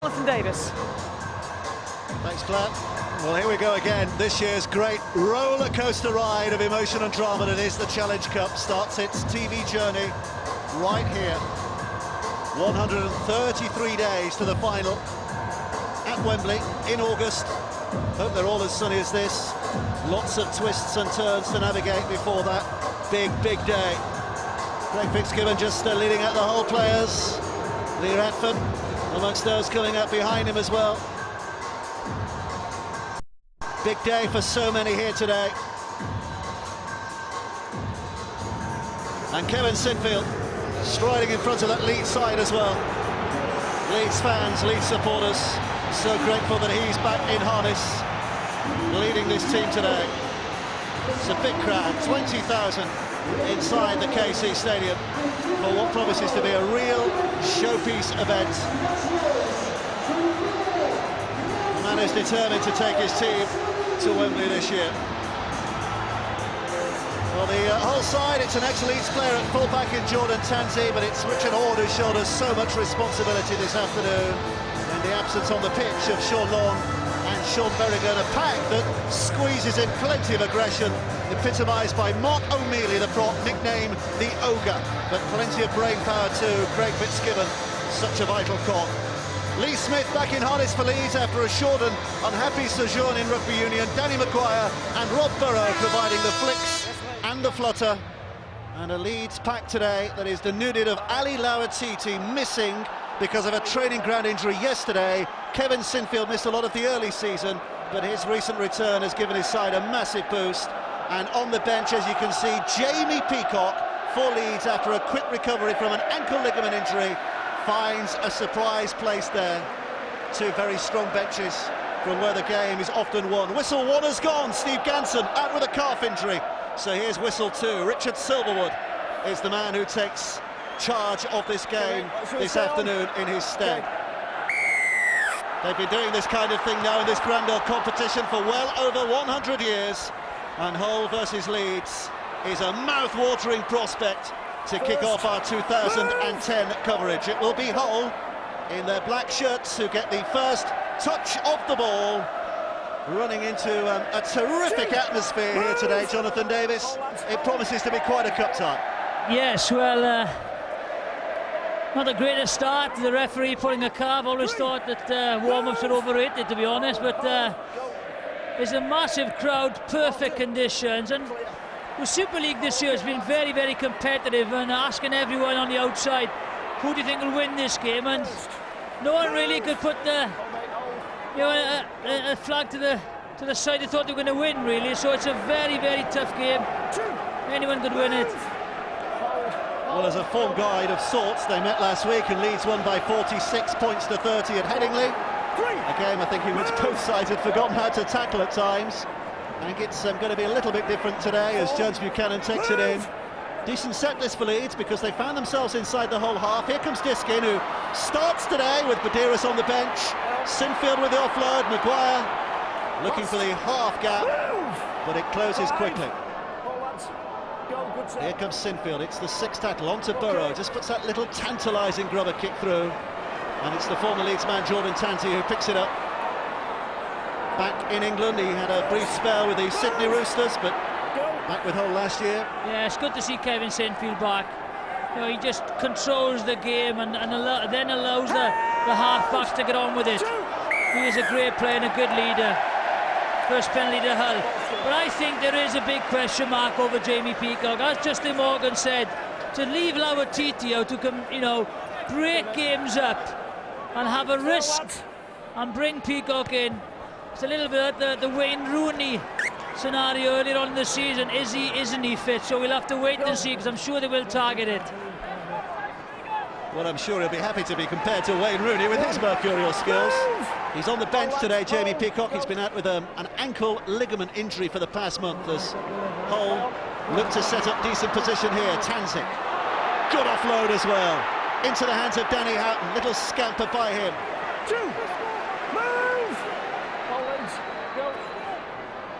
Jonathan Davis. Thanks, Claire. Well, here we go again. This year's great roller coaster ride of emotion and drama that is the Challenge Cup starts its TV journey right here. 133 days to the final at Wembley in August. Hope they're all as sunny as this. Lots of twists and turns to navigate before that big day. Craig Fitzgibbon just leading out the whole players. Lee Radford amongst those coming up behind him as well. Big day for so many here today. And Kevin Sinfield striding in front of that Leeds side as well. Leeds fans, Leeds supporters, so grateful that he's back in harness, leading this team today. It's a big crowd, 20,000 inside the KC Stadium for what promises to be a real showpiece event. The man is determined to take his team to Wembley this year. Well, the whole side, it's an ex-Leeds player at full-back in Jordan Tanzi, but it's Richard Horde who's shoulders so much responsibility this afternoon in the absence on the pitch of Sean Long and Sean Berrigan, a pack that squeezes in plenty of aggression, epitomised by Mark O'Mealy, the prop, nicknamed the Ogre, but plenty of brain power too. Craig Fitzgibbon, such a vital cog. Lee Smith back in harness for Leeds after a short and unhappy sojourn in rugby union. Danny Maguire and Rob Burrow providing the flicks and the flutter. And a Leeds pack today that is denuded of Ali Lawatiti, missing because of a training ground injury yesterday. Kevin Sinfield missed a lot of the early season, but his recent return has given his side a massive boost. And on the bench, as you can see, Jamie Peacock for Leeds after a quick recovery from an ankle ligament injury finds a surprise place there. Two very strong benches from where the game is often won. Whistle one has gone. Steve Ganson out with a calf injury. So here's whistle two. Richard Silverwood is the man who takes charge of this game this afternoon in his stead. They've been doing this kind of thing now in this Grand Old competition for well over 100 years. And Hull versus Leeds is a mouth-watering prospect to kick off our 2010 coverage. It will be Hull in their black shirts who get the first touch of the ball, running into a terrific atmosphere here today, Jonathan Davis. It promises to be quite a cup tie. Yes, well, not the greatest start. The referee pulling a card. Always thought that warm-ups were overrated, to be honest, but there's a massive crowd, perfect conditions, and the Super League this year has been very, very competitive, and asking everyone on the outside, who do you think will win this game? And no one really could put a flag to the side they thought they were going to win, really. So it's a very, very tough game. Anyone could win it. Well, as a form guide of sorts, they met last week and Leeds won by 46 points to 30 at Headingley. A game, I think, in which both sides had forgotten how to tackle at times. I think it's going to be a little bit different today as Jones Buchanan takes it in. Decent set list for Leeds because they found themselves inside the whole half. Here comes Diskin, who starts today with Badiris on the bench. Sinfield with the offload. Maguire looking for the half gap, but it closes quickly. Here comes Sinfield. It's the sixth tackle onto Burrow. Just puts that little tantalising grubber kick through. And it's the former Leeds man, Jordan Tanzi, who picks it up. Back in England, he had a brief spell with the Sydney Roosters, but back with Hull last year. Yeah, it's good to see Kevin Sinfield back. You know, he just controls the game and then allows the half-backs to get on with it. He is a great player and a good leader. First penalty to Hull. But I think there is a big question mark over Jamie Peacock. As Justin Morgan said, to leave Lawatiti out to break games up and have a risk and bring Peacock in. It's a little bit like the Wayne Rooney scenario earlier on in the season. Is he, isn't he fit? So we'll have to wait and see, because I'm sure they will target it. Well, I'm sure he'll be happy to be compared to Wayne Rooney with his mercurial skills. He's on the bench today, Jamie Peacock. He's been out with an ankle ligament injury for the past month as Hull look to set up decent position here. Tanzik, good offload as well. Into the hands of Danny Houghton, little scamper by him.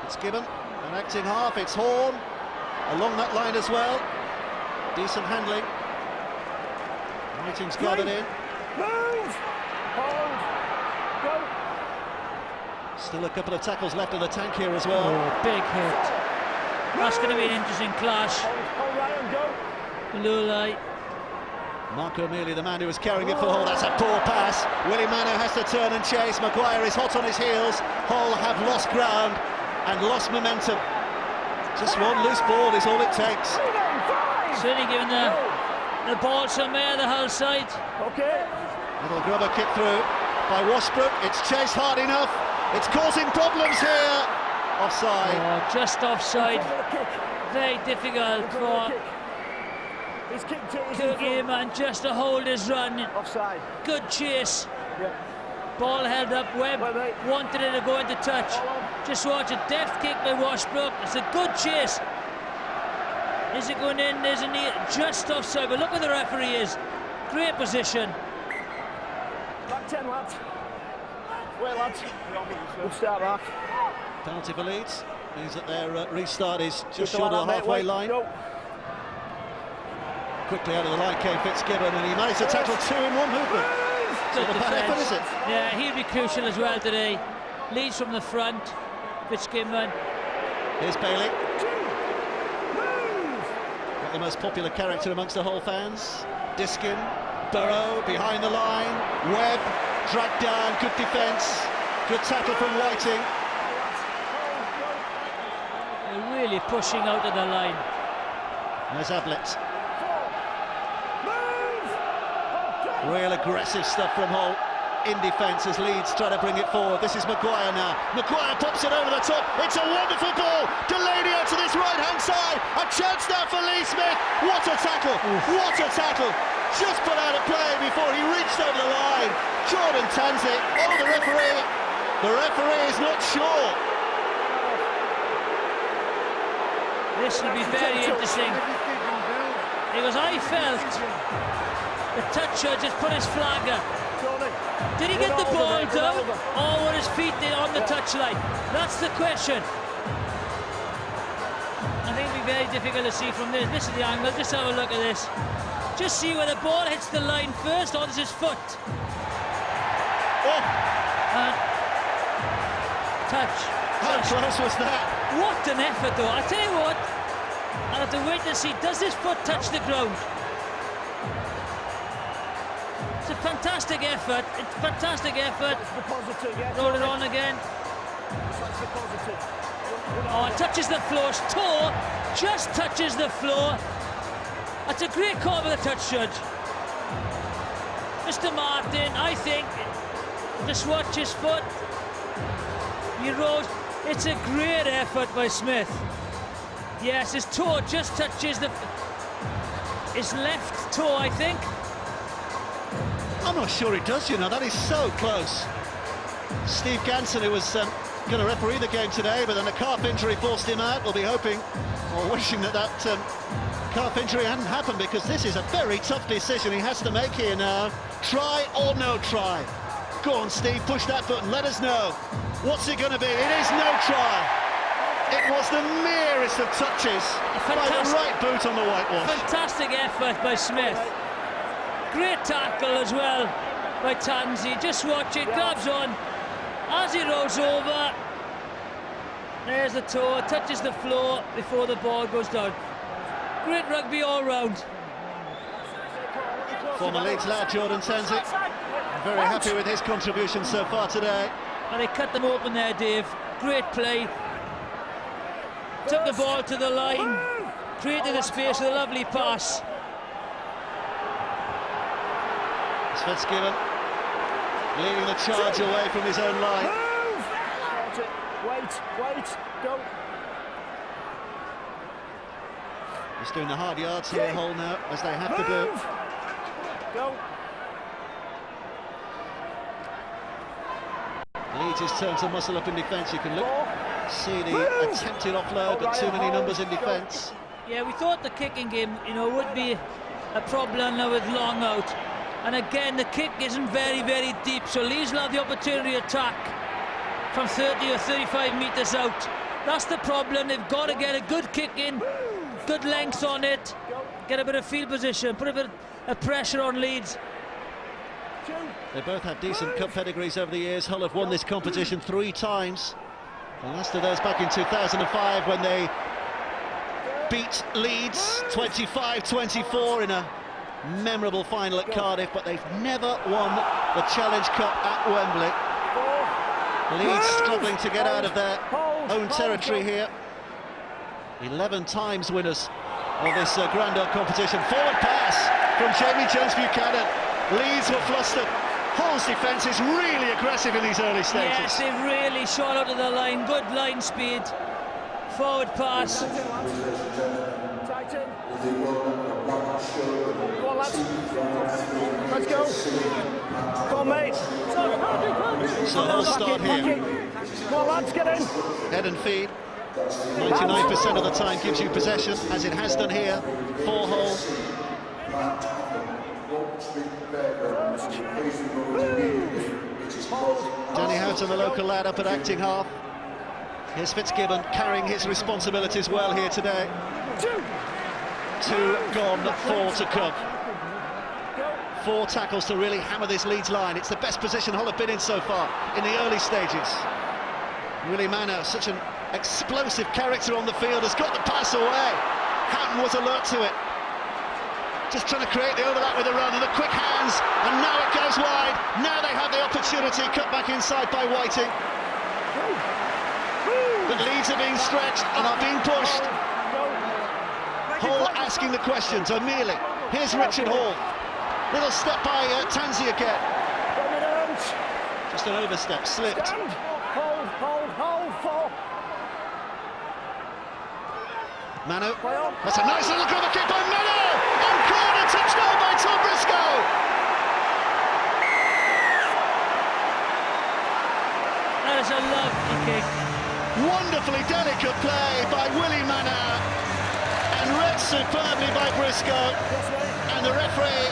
It's Gibbon, an acting half, it's Horn, along that line as well. Decent handling. Meetings gathered in. Move! Hold! Still a couple of tackles left in the tank here as well. Oh, big hit. That's going to be an interesting clash. Hold Ryan, go. Lulai. Marco Amelia, the man who was carrying it for Hull. That's a poor pass. Willie Mano has to turn and chase. Maguire is hot on his heels. Hull have lost ground and lost momentum. Just one loose ball is all it takes. Certainly giving the ball some air, the Hull side. Okay. Little grubber kick through by Washbrook. It's chased hard enough. It's causing problems here. Offside. Oh, just offside. Very difficult for Kirkman just to hold his run. Offside. Good chase. Yeah. Ball held up. Webb wanted it to go into touch. Just watch a deft kick by Washbrook. It's a good chase. Is it going in? Isn't he? Just offside. But look where the referee is. Great position. Back 10, lads. Wait, lads. Good start, Mark. Penalty for Leeds means that their restart is just Good short of the mate, halfway wait, line. go. Quickly out of the line came Fitzgibbon, and he managed to tackle two in one movement. Good Sort of bad effort, defence. is it? Yeah, he'll be crucial as well today. Leads from the front. Fitzgibbon. Here's Bailey. Not the most popular character amongst the Hull fans. Diskin, Burrow behind the line. Webb dragged down. Good defence. Good tackle from Whiting. They're really pushing out of the line. There's Ablett. Real aggressive stuff from Hull in defence as Leeds try to bring it forward. This is Maguire now. Maguire pops it over the top. It's a wonderful ball. Delaney to this right-hand side. A chance now for Lee Smith. What a tackle. What a tackle. Just put out of play before he reached over the line. Jordan Tanzi. Oh, the referee. The referee is not sure. This will be very interesting. Because I felt the toucher just put his flag up. Did he get the ball down or were his feet on the touchline? That's the question. I think it'll be very difficult to see from this. This is the angle. Just have a look at this. Just see where the ball hits the line first or this is his foot. Oh, Touch. how close was that? What an effort though. I tell you what, I'll have to wait to see, does his foot touch the ground? It's a fantastic effort. It's a fantastic effort. Roll it on again. Oh, it touches the floor. His toe just touches the floor. That's a great call by the touch judge. Mr. Martin, I think, just watch his foot. He rose. It's a great effort by Smith. Yes, his toe just touches his left toe, I think. I'm not sure he does, you know. That is so close. Steve Ganson, who was going to referee the game today, but then a calf injury forced him out. We'll be hoping or wishing that calf injury hadn't happened, because this is a very tough decision he has to make here now. Try or no try? Go on, Steve, push that button. Let us know. What's it going to be? It is no try. It was the merest of touches by the right boot on the whitewash. Fantastic effort by Smith. Great tackle as well by Tanzi. Just watch it, grabs on as he rolls over. There's the toe, touches the floor before the ball goes down. Great rugby all round. Former Leeds lad Jordan Tanzi, very happy with his contribution so far today. And they cut them open there, Dave. Great play. Took the ball to the line, created the space with a lovely pass. It's Fitzgibbon leading the charge away from his own line. Wait, go. He's doing the hard yards here, Hull now, as they have to do. Go. Leeds is turned to muscle up in defence. You can see the attempted offload, but too many numbers in defence. Yeah, we thought the kicking game, would be a problem now with long out. And again, the kick isn't very, very deep, so Leeds will have the opportunity to attack from 30 or 35 metres out. That's the problem. They've got to get a good kick in, good length on it, get a bit of field position, put a bit of pressure on Leeds. They both have decent cup pedigrees over the years. Hull have won this competition 3 times. The last of those back in 2005 when they beat Leeds 25-24 in a memorable final at Cardiff, but they've never won the Challenge Cup at Wembley. Leeds struggling to get out of their own territory here. 11 times winners of this grand old competition. Forward pass from Jamie Jones-Buchanan. Leeds were flustered. Hull's defence is really aggressive in these early stages. Yes, they've really shot out of the line. Good line speed. Forward pass. Tighten. Go on, lads. Let's go. Go on, mate. So Hull start here. Go on, lads, get in. Head and feed. 99% of the time gives you possession, as it has done here for Hull. Danny Houghton, the local lad up at acting half. Here's Fitzgibbon carrying his responsibilities well here today. 2 gone, 4 to come. 4 tackles to really hammer this Leeds line. It's the best position Hull have been in so far in the early stages. Willie Manor, such an explosive character on the field, has got the pass away. Houghton was alert to it. Just trying to create the overlap with the run, and the quick hands, and now it goes wide. Now they have the opportunity, cut back inside by Whiting. But Leeds are being stretched and are being pushed. Hall asking the questions, O'Mealy. Here's Richard Hall. Little step by Tansey again. Just an overstep, slipped. Stand. Hold, 4. Manu, Play on. that's a nice little cover kick by Manu! On corner, touch goal by Tom Briscoe! That is a lovely kick. Wonderfully delicate play by Willie Manu, and read superbly by Briscoe, and the referee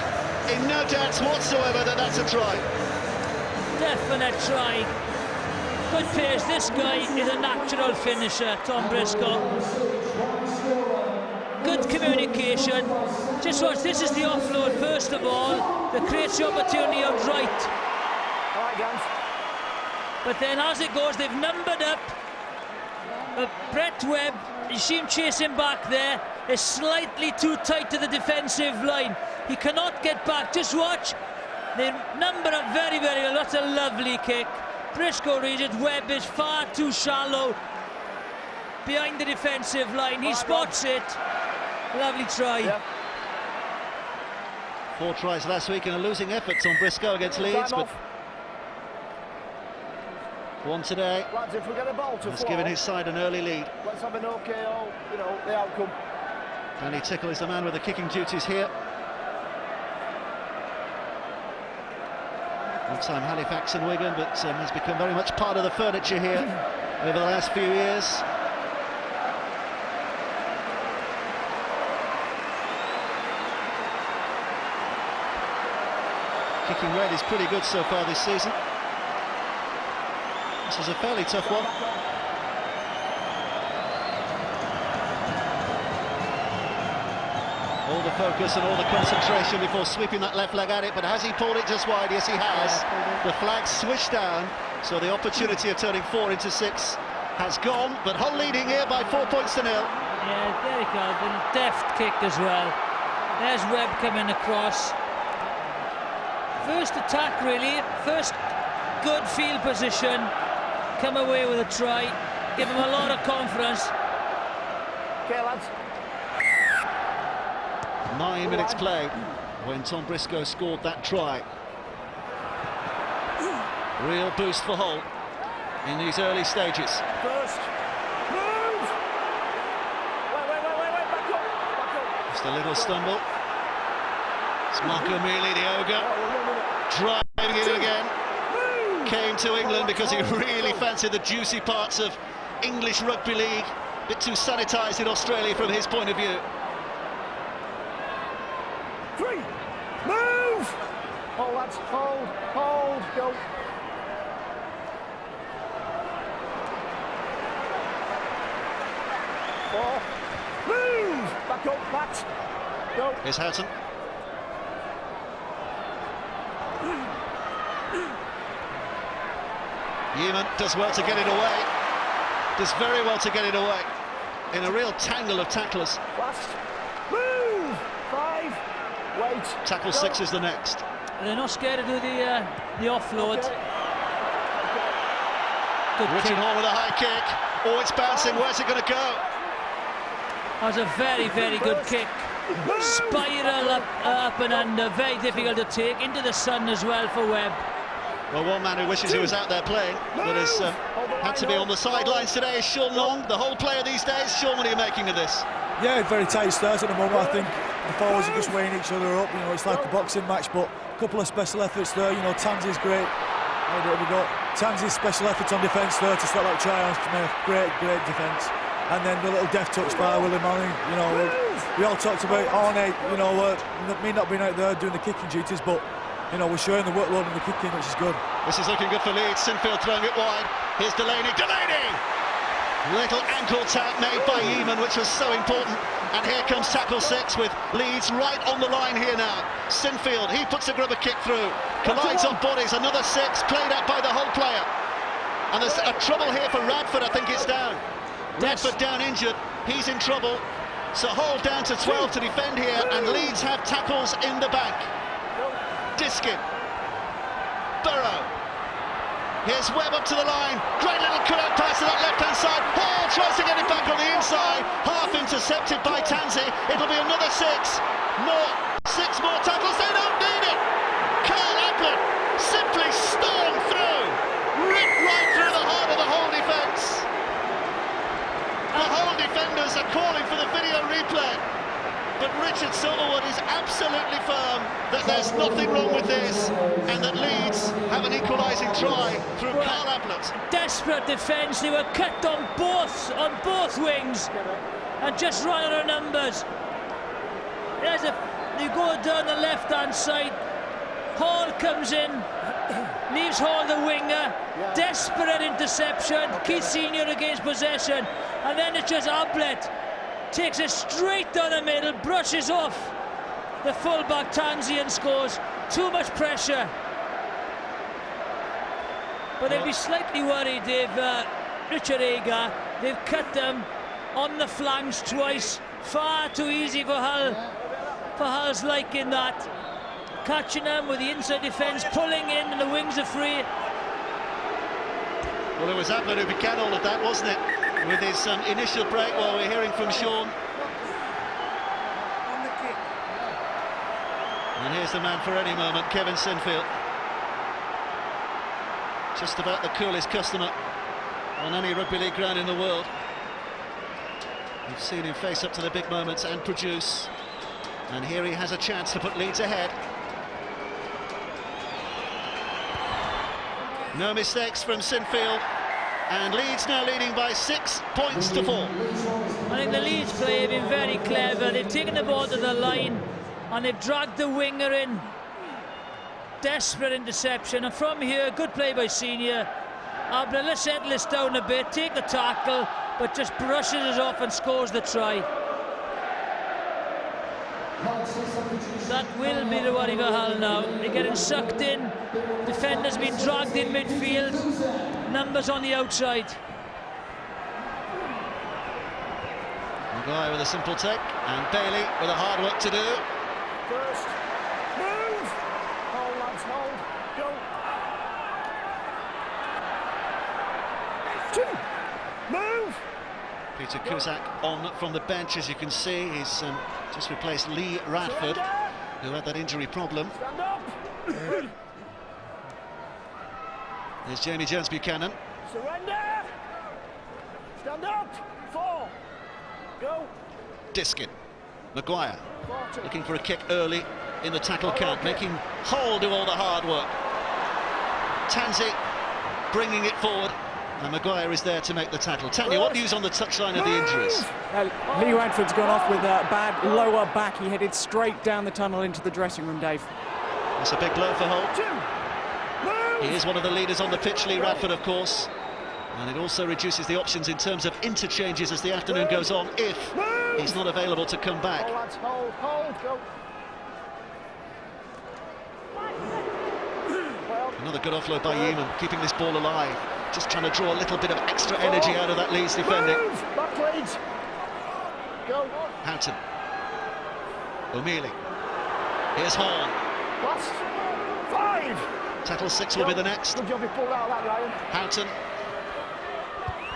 in no doubts whatsoever that that's a try. Definite try. Good pace. This guy is a natural finisher, Tom Briscoe. Good communication. Just watch, this is the offload first of all that creates the opportunity out right. All right, guys. But then as it goes, they've numbered up. But Brett Webb, you see him chasing back there, is slightly too tight to the defensive line. He cannot get back. Just watch. They number up very, very well. That's a lovely kick. Briscoe reads it. Webb is far too shallow behind the defensive line. He spots it. Lovely try. Yeah. 4 tries last week in a losing effort on Briscoe against Leeds, but one today. Lads, if we get a ball to Has given his side an early lead. let's have an OKO, the outcome. Danny Tickle is the man with the kicking duties here. One time Halifax and Wigan, but has become very much part of the furniture here over the last few years. Kicking red is pretty good so far this season. This is a fairly tough one. All the focus and all the concentration before sweeping that left leg at it, but has he pulled it just wide? Yes, he has. The flag switched down, so the opportunity of turning 4 into 6 has gone, but Hull leading here by 4 points to 0. Yeah, there you go. The deft kick as well. There's Webb coming across. First attack, really. First good field position. Come away with a try. Give him a lot of confidence. Okay, lads. 9 minutes played when Tom Briscoe scored that try. Real boost for Hull in these early stages. First. Move! Wait, back up. Just a little stumble. It's Mark O'Mealy, the ogre, driving it again. Came to England because he really fancied the juicy parts of English rugby league. A bit too sanitised in Australia from his point of view. 3. Move! Hold, lads, hold, go. Four. Move! Back up, Matt. Go. Here's Houghton. Yeaman does well to get it away. Does very well to get it away. In a real tangle of tacklers. Last. Move. 5. Wait. Tackle 6 is the next. They're not scared to do the offload. Good Richard kick. Hall with a high kick. Oh, it's bouncing. Where's it going to go? That was a very, very good kick. Spiral up and under. Very difficult to take. Into the sun as well for Webb. Well, one man who wishes he was out there playing, but has had to be on the sidelines today is Sean Long, the whole player these days. Sean, what are you making of this? Yeah, very tight start at the moment. I think the forwards are just weighing each other up. You know, it's like a boxing match, but a couple of special efforts there. You know, Tanzi's great. There we go. Tanzi's special efforts on defence there to stop like try-ons to make great defence. And then the little deft touch by Willie Manning. You know, we all talked about Arne, you know, me not being out there doing the kicking duties, but you know, we're showing the workload in the kicking, which is good. This is looking good for Leeds. Sinfield throwing it wide. Here's Delaney. Little ankle tap made by Yeaman, which was so important. And here comes tackle 6 with Leeds right on the line here now. Sinfield, he puts a grubber kick through. Collides on bodies. Another 6 played out by the whole player. And there's a trouble here for Radford. I think it's down. Radford down injured. He's in trouble. So Hall down to 12 to defend here. And Leeds have tackles in the bank. Diskin, Burrow, here's Webb up to the line, great little cut-out pass to that left-hand side, Hall tries to get it back on the inside, half intercepted by Tanzi, it'll be another 6 more tackles, they don't need it! Carl Applet simply stormed through, ripped right through the heart of the whole defence. The whole defenders are calling for the video replay. But Richard Silverwood is absolutely firm that there's nothing wrong with this and that Leeds have an equalising try through Carl Ablett. Desperate defence, they were cut on both wings and just run out of numbers. They go down the left-hand side, Hall comes in, leaves Hall the winger, desperate interception, Keith Senior against possession, and then it's just Ablett. Takes it straight down the middle, brushes off the fullback Tanzi and scores. Too much pressure. But they'll be slightly worried. Richard Agar, they've cut them on the flanks twice. Far too easy for Hull. For Hull's liking that. Catching them with the inside defence, pulling in, and the wings are free. Well, it was Ablett who began all of that, wasn't it? With his initial break, while we're hearing from Sean. And here's the man for any moment, Kevin Sinfield. Just about the coolest customer on any rugby league ground in the world. We've seen him face up to the big moments and produce. And here he has a chance to put Leeds ahead. No mistakes from Sinfield. And Leeds now leading by 6 points to 4. I think the Leeds play have been very clever. They've taken the ball to the line and they've dragged the winger in. Desperate interception, and from here, good play by Senior. Abner, let's settle this down a bit, take the tackle, but just brushes it off and scores the try. That will be the worry for Hull now. They're getting sucked in. Defenders been dragged in midfield. Numbers on the outside. Maguire with a simple take, and Bailey with a hard work to do. First, move! Hold, lads, hold, go! 2, move! Peter Cusack on from the bench, as you can see. He's just replaced Lee Radford, who had that injury problem. Stand up! There's Jamie Jones-Buchanan. Surrender! Stand up! 4, go! Diskin. Maguire 40. looking for a kick early in the tackle count, making Hull do all the hard work. Tanzi bringing it forward, and Maguire is there to make the tackle. Tanya, what news on the touchline of the injuries? Lee Radford's gone off with a bad lower back. He headed straight down the tunnel into the dressing room, Dave. It's a big blow for Hull. 2, move! He is one of the leaders on the pitch, Lee Radford, of course. And it also reduces the options in terms of interchanges as the afternoon goes on, if he's not available to come back. Hold, lads, hold, go! Well, Another good offload by Yeaman, keeping this ball alive. just trying to draw a little bit of extra energy out of that Leeds defending. Move! Back Leeds. Go. Houghton. O'Mealy. Here's Horn. Last 5. Tackle 6 will be the next. Good job you pulled out of that, Ryan. Houghton.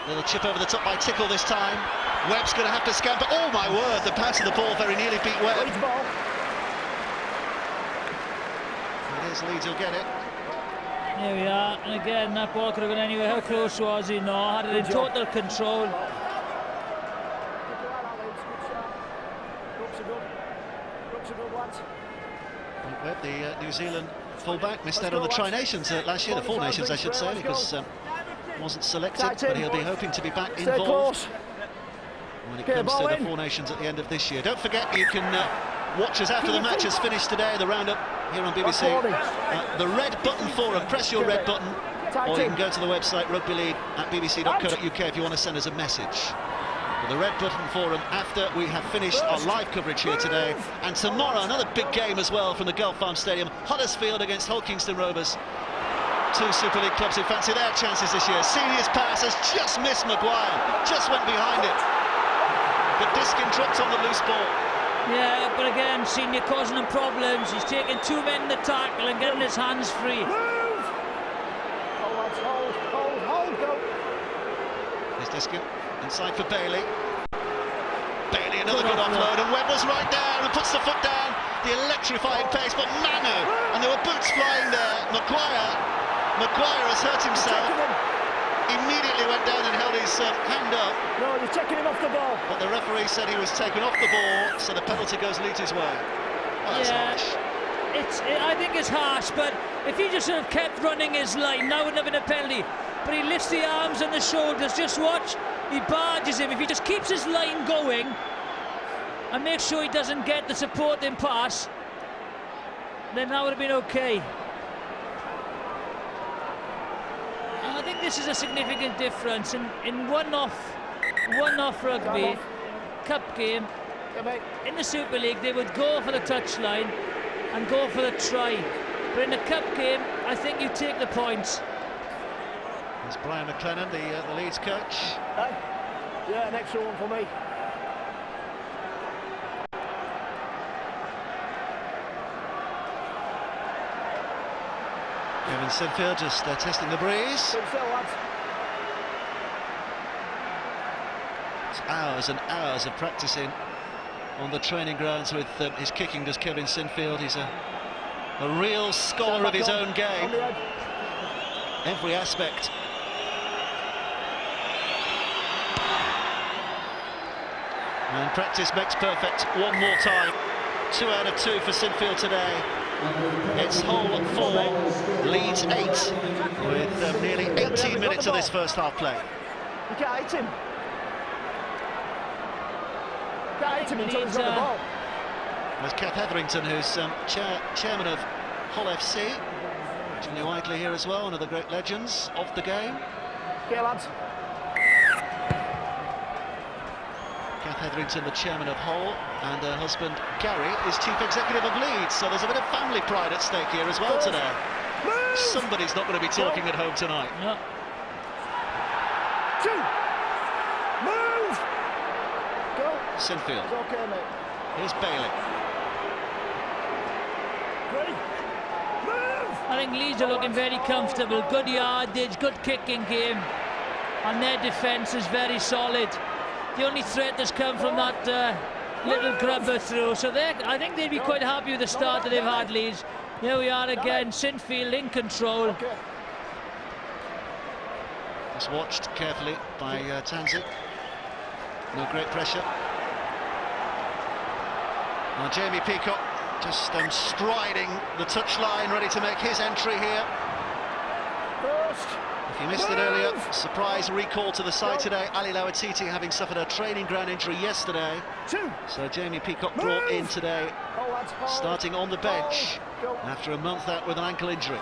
Little chip over the top by Tickle this time. Webb's going to have to scamper. Oh my word, the pass of the ball very nearly beat Webb. Leeds ball. It is Leeds who'll get it. Here we are, and again that ball could have gone anywhere. How close was he? No, had it in total control. Webb, the New Zealand fullback, missed out on the Tri-Nations last year, the Four Nations I should say, because wasn't selected, but he'll be hoping to be back involved when it comes to the Four Nations at the end of this year. Don't forget, you can watch us after the match has finished today, the roundup here on BBC. The red button forum, press your red button, or you can go to the website rugbyleague@bbc.co.uk if you want to send us a message. The red button forum after we have finished our live coverage here today, and tomorrow another big game as well from the Gulf Farm Stadium, Huddersfield against Hull Kingston Rovers. Two Super League clubs who fancy their chances this year. Senior's pass has just missed Maguire, just went behind it. The disc dropped on the loose ball. Yeah, but again, Senior causing him problems. He's taking 2 men in the tackle and getting his hands free. Move! Hold, go. Here's Diskin, inside for Bailey. Bailey, another good offload, and Webb was right there and puts the foot down. The electrifying pace, but Manu, and there were boots flying there. Maguire has hurt himself. Immediately went down and held his hand up. No, you're taking him off the ball. But the referee said he was taken off the ball, so the penalty goes Leeds' way. Oh, that's harsh. I think it's harsh, but if he just sort of kept running his line, that wouldn't have been a penalty. But he lifts the arms and the shoulders, just watch, he barges him. If he just keeps his line going and makes sure he doesn't get the supporting pass, then that would have been okay. And I think this is a significant difference in one-off rugby cup game. In the Super League, they would go for the touchline and go for the try. But in a cup game, I think you take the points. There's Brian McLennan, the Leeds coach. Hey? Yeah, an extra one for me. Kevin Sinfield just testing the breeze. It's hours and hours of practicing on the training grounds with his kicking, does Kevin Sinfield. He's a real scholar of his own game. Every aspect. And practice makes perfect one more time. 2 out of 2 for Sinfield today. It's Hull 4, Leeds 8, with nearly 18 minutes of this first half play. You can't hit him. You can't hit him until he's got the ball. There's Kath Hetherington, who's chairman of Hull FC. Jimmy Whiteley here as well, one of the great legends of the game. Okay, lads. Kath Hetherington, the chairman of Hull, and her husband Gary is chief executive of Leeds, so there's a bit of family pride at stake here as well today. Somebody's not going to be talking at home tonight. No. 2. Move! Go. Sinfield. It's okay, mate. Here's Bailey. 3. Move! I think Leeds are looking very comfortable. Good yardage, good kicking game, and their defence is very solid. The only threat has come from that little grubber through, so I think they'd be quite happy with the start that they've had, Leeds. Here we are again, Sinfield in control. It's watched carefully by Tanzi. No great pressure. Now Jamie Peacock just striding the touchline, ready to make his entry here. First. If you missed it earlier, surprise recall to the side today. Ali Lawatiti having suffered a training ground injury yesterday. 2. So Jamie Peacock brought in today, starting on the bench after a month out with an ankle injury.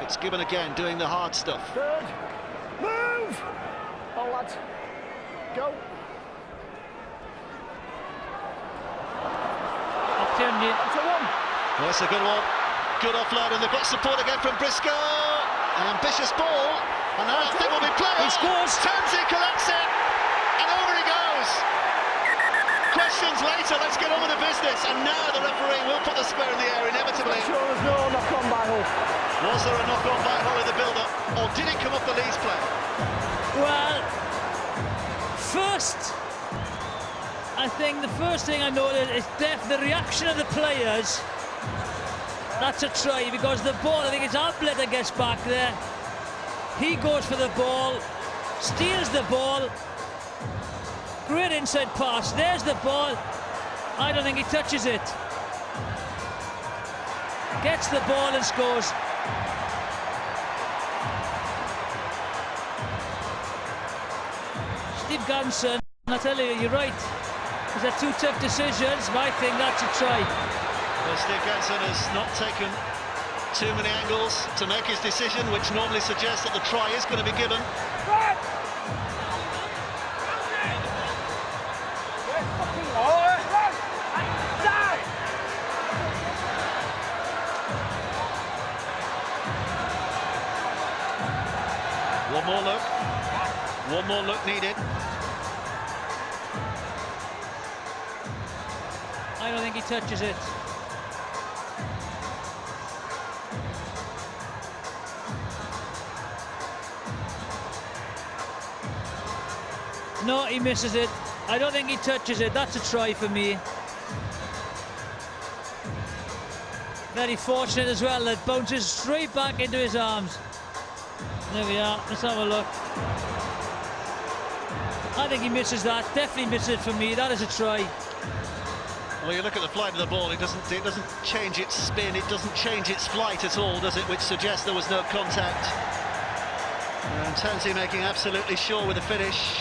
Fitzgibbon again doing the hard stuff. 3rd. Move! Oh, lads. Go. Opportunity. Well, that's a good one. Good offload, and they've got support again from Briscoe. An ambitious ball, And now that thing will be played. He scores. Tansey collects it, and over he goes. Questions later, let's get on with the business. And now the referee will put the square in the air, inevitably. Sure there's no knock-on by Hull. Was there a knock-on by Hull in the build-up, or did it come off the Leeds player? Well, I think the first thing I noticed is the reaction of the players. That's a try, because the ball, I think it's Ablett that gets back there. He goes for the ball, steals the ball. Great inside pass. There's the ball. I don't think he touches it. Gets the ball and scores. Steve Ganson, I tell you, you're right. These are two tough decisions, but I think that's a try. Well, Steve Ganson has not taken too many angles to make his decision, which normally suggests that the try is going to be given. One more look needed. I don't think he touches it. No, he misses it. I don't think he touches it. That's a try for me. Very fortunate as well. That bounces straight back into his arms. There we are. Let's have a look. I think he misses that. Definitely misses it for me. That is a try. Well, you look at the flight of the ball. It doesn't change its spin. It doesn't change its flight at all, does it? Which suggests there was no contact. And Tansey making absolutely sure with the finish.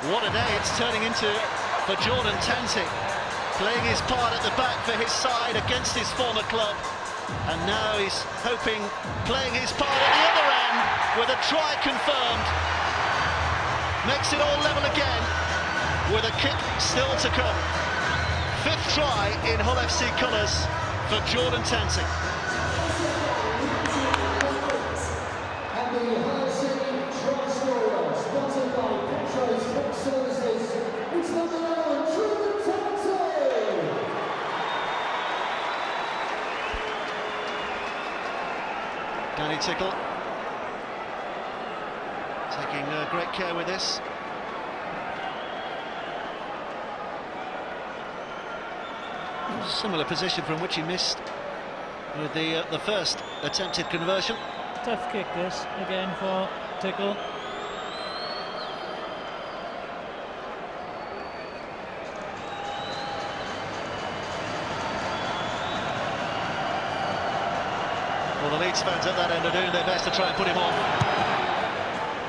What a day it's turning into for Jordan Tansey, playing his part at the back for his side against his former club, and now he's hoping, playing his part at the other end with a try confirmed. Makes it all level again with a kick still to come. Fifth try in Hull FC colours for Jordan Tansey. Danny Tickle taking great care with this. Similar position from which he missed with the first attempted conversion. Tough kick this again for Tickle. Well, the Leeds fans at that end are doing their best to try and put him on.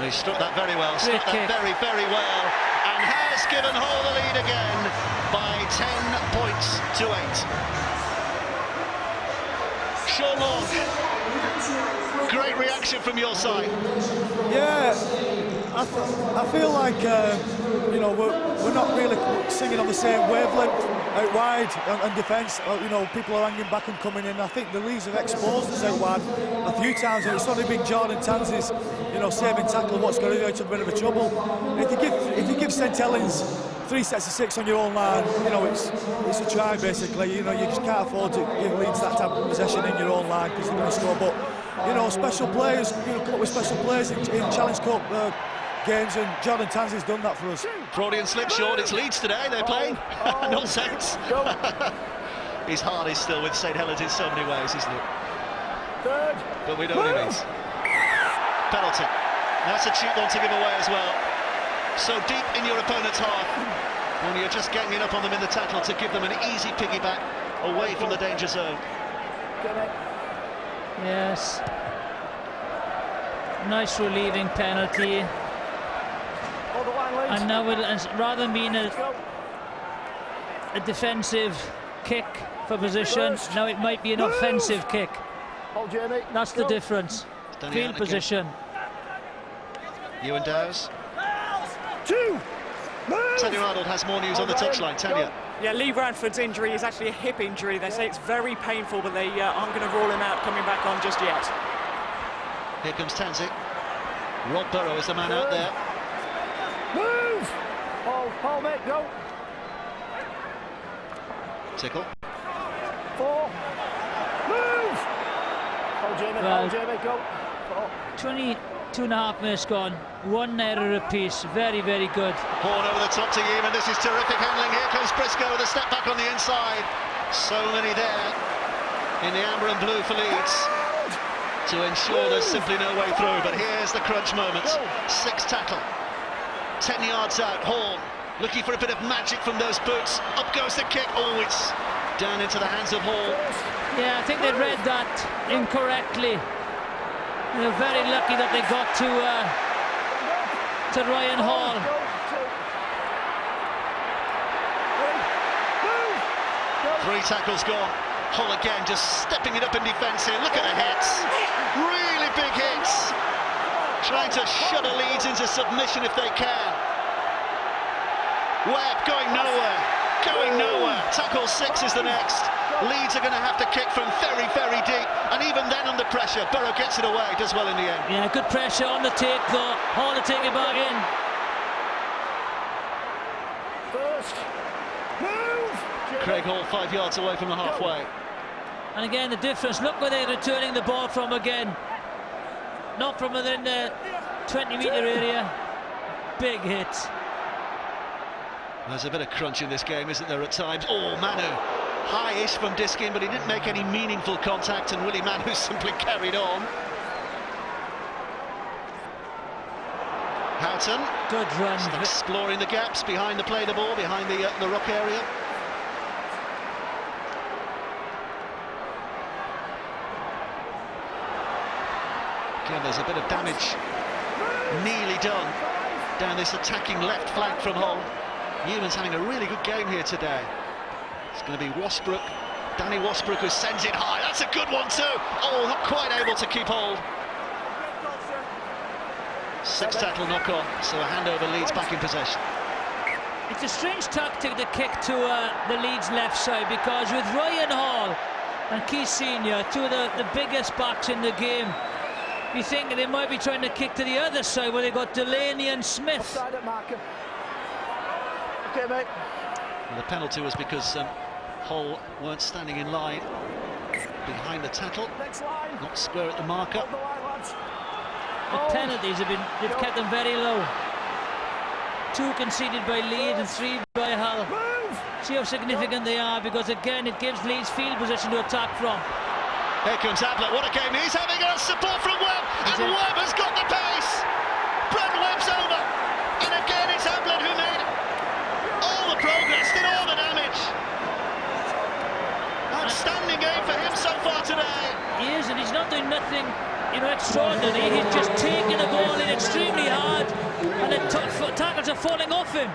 He struck that very well, struck that very, very well, and has given Hull the lead again by 10 points to 8. Sean Long, great reaction from your side. Yeah, I feel like you know, we're not really singing on the same wavelength out wide and defence. You know, people are hanging back and coming in. I think the Leeds have exposed us out wide a few times, and it's only been Jordan Tansey's, you know, saving tackle what's got to out of a bit of a trouble. If you give St Helens 3 sets of 6 on your own line, you know, it's a try basically. You know, you just can't afford to give Leeds that type of possession in your own line because they're going to score. But you know, special players, you know, come up with special players in Challenge Cup games, and Jordan Tansey's done that for us. Freudian slip short. It's Leeds today. They're playing. Nonsense. His heart is still with St Helens in so many ways, isn't it? Third. But we know what he means. Penalty. That's a cheap one to give away as well. So deep in your opponent's half, when you're just ganging up on them in the tackle to give them an easy piggyback away from the danger zone. Yes. Nice relieving penalty. And now, rather than being a defensive kick for position, now it might be an offensive kick. That's the difference. Field position. Ewan Dowes. Tanya Arnold has more news on the touchline. Tanya. Yeah, Lee Bradford's injury is actually a hip injury. They say it's very painful, but they aren't going to rule him out coming back on just yet. Here comes Tansey. Rob Burrow is the man out there. Move! Hold, mate, go. Tickle. 4. Move! Hold, Jamie, go. 4. 22.5 minutes gone. 1 error apiece. Very, very good. Horn over the top to Yeaman. This is terrific handling. Here comes Briscoe with a step back on the inside. So many there in the amber and blue for Leeds to ensure there's simply no way through. But here's the crunch moment. 6 tackle. 10 yards out. Horn looking for a bit of magic from those boots. Up goes the kick. Oh, it's down into the hands of Hall. Yeah, I think they read that incorrectly. They're very lucky that they got to Ryan Hall. 3 tackles gone. Hall again just stepping it up in defence here. Look at the hits. Really big hits. Trying to shudder Leeds into submission if they can. Webb going nowhere. Going nowhere. Tackle 6 is the next. Leeds are going to have to kick from very, very deep. And even then under pressure, Burrow gets it away. Does well in the end. Yeah, good pressure on the take though. Hall to take it back in. First. Move! Craig Hall 5 yards away from the halfway. And again, the difference. Look where they're returning the ball from again. Not from within the 20-metre area. Big hit. There's a bit of crunch in this game, isn't there, at times? Oh, Manu. High-ish from Diskin, but he didn't make any meaningful contact, and Willie Manu simply carried on. Houghton. Good run. Exploring the gaps behind the play the ball, behind the ruck area. Again, there's a bit of damage nearly done down this attacking left flank from Hull. Newman's having a really good game here today. It's going to be Wasbrook, Danny Wasbrook, who sends it high. That's a good one too. Oh, not quite able to keep hold. 6 tackle knock on, so a handover. Leeds back in possession. It's a strange tactic to kick to the Leeds left side, because with Ryan Hall and Keith Senior, 2 of the biggest backs in the game, you think they might be trying to kick to the other side where they've got Delaney and Smith. Offside at marker. Okay, mate. And the penalty was because Hull weren't standing in line behind the tackle. Next line. Not square at the marker. Hold the line, lads. The penalties they've kept them very low. 2 conceded by Leeds and 3 by Hull. Move! See how significant they are, because again it gives Leeds field position to attack from. Here comes Ablett. What a game he's having. A support from Webb, and Webb has got the pace. Brent Webb's over, and again it's Ablett who made all the progress, did all the damage. Outstanding game for him so far today. He is, and he's not doing nothing, extraordinary. He's just taking the ball in extremely hard, and the tackles are falling off him.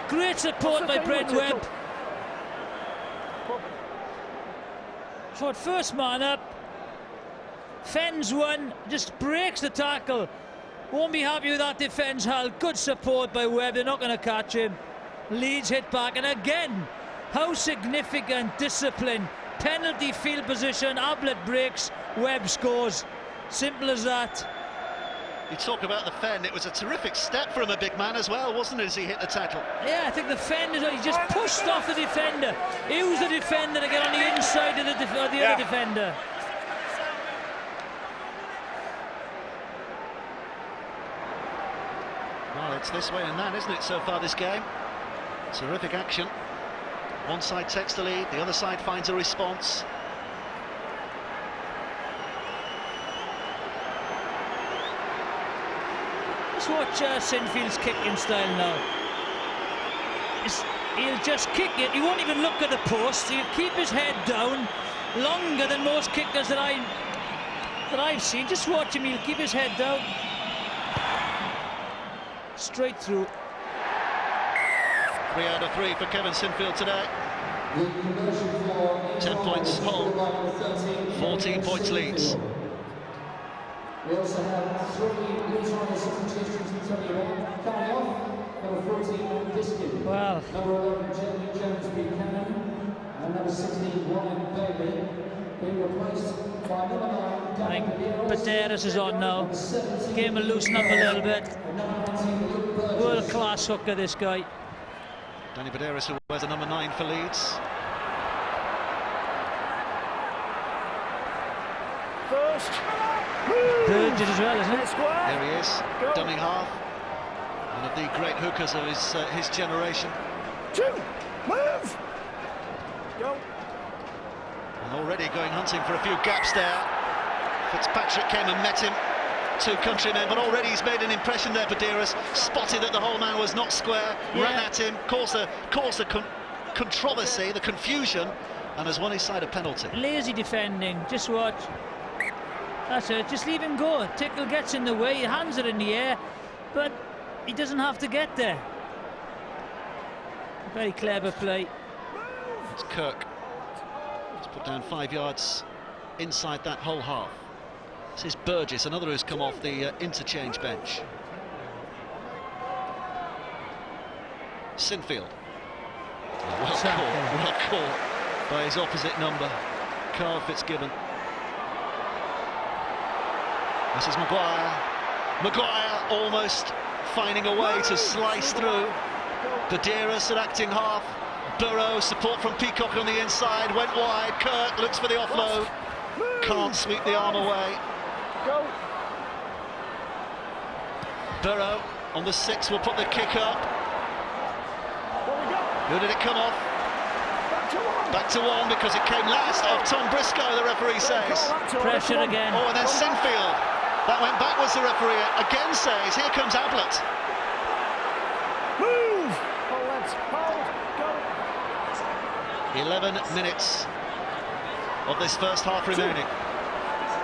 Great support by Brent Webb. So at first man up, fends one, just breaks the tackle. Won't be happy with that defence, Hull. Good support by Webb. They're not going to catch him. Leeds hit back, and again, how significant discipline. Penalty field position, Ablett breaks, Webb scores. Simple as that. You talk about the fend, it was a terrific step from a big man as well, wasn't it, as he hit the tackle? Yeah, I think the fend, he just pushed off the defender. He was the defender to get on the inside of the other defender. Well, it's this way and that, isn't it, so far this game? Terrific action. One side takes the lead, the other side finds a response. Let's watch Sinfield's kicking style now. He'll just kick it, he won't even look at the post, he'll keep his head down longer than most kickers that I've seen. Just watch him, he'll keep his head down. Straight through. 3 out of 3 for Kevin Sinfield today. 10 points Hull, 14 points Leeds. We also have 3 Leeds Rhinos substitutions coming off. Number 14, Diskin. Wow. Number 11, Jeremy Jones Buchanan. And number 16, Ryan Bailey, being replaced I think Baderas is on now. Game will loosen up a little bit. World-class hooker, this guy. Danny Baderas, who wears the number 9 for Leeds. First. Burgess as well, isn't it? There he is, dummy half. One of the great hookers of his generation. 2. Move. Go. And already going hunting for a few gaps there. Fitzpatrick came and met him. 2 countrymen, but already he's made an impression there. Baderas spotted that the whole man was not square, ran at him, caused the controversy, the confusion, and has won his side a penalty. Lazy defending, just watch. That's it, just leave him go. Tickle gets in the way, his hands are in the air, but he doesn't have to get there. Very clever play. It's Kirk. He's put down 5 yards inside that whole half. This is Burgess, another who's come off the interchange bench. Sinfield. Well caught by his opposite number, Carl Fitzgibbon. This is Maguire. Maguire almost finding a way to slice through. Baderas at acting half. Burrow, support from Peacock on the inside, went wide. Kirk looks for the offload. Can't sweep the arm away. Go. Burrow on the 6 will put the kick up. Who did it come off? Back to 1 because it came last of Tom Briscoe, the referee says. Pressure again. Oh, and then Sinfield. That went backwards, the referee again says. Here comes Ablett. Move. Hold. Go. 11 minutes of this first half remaining.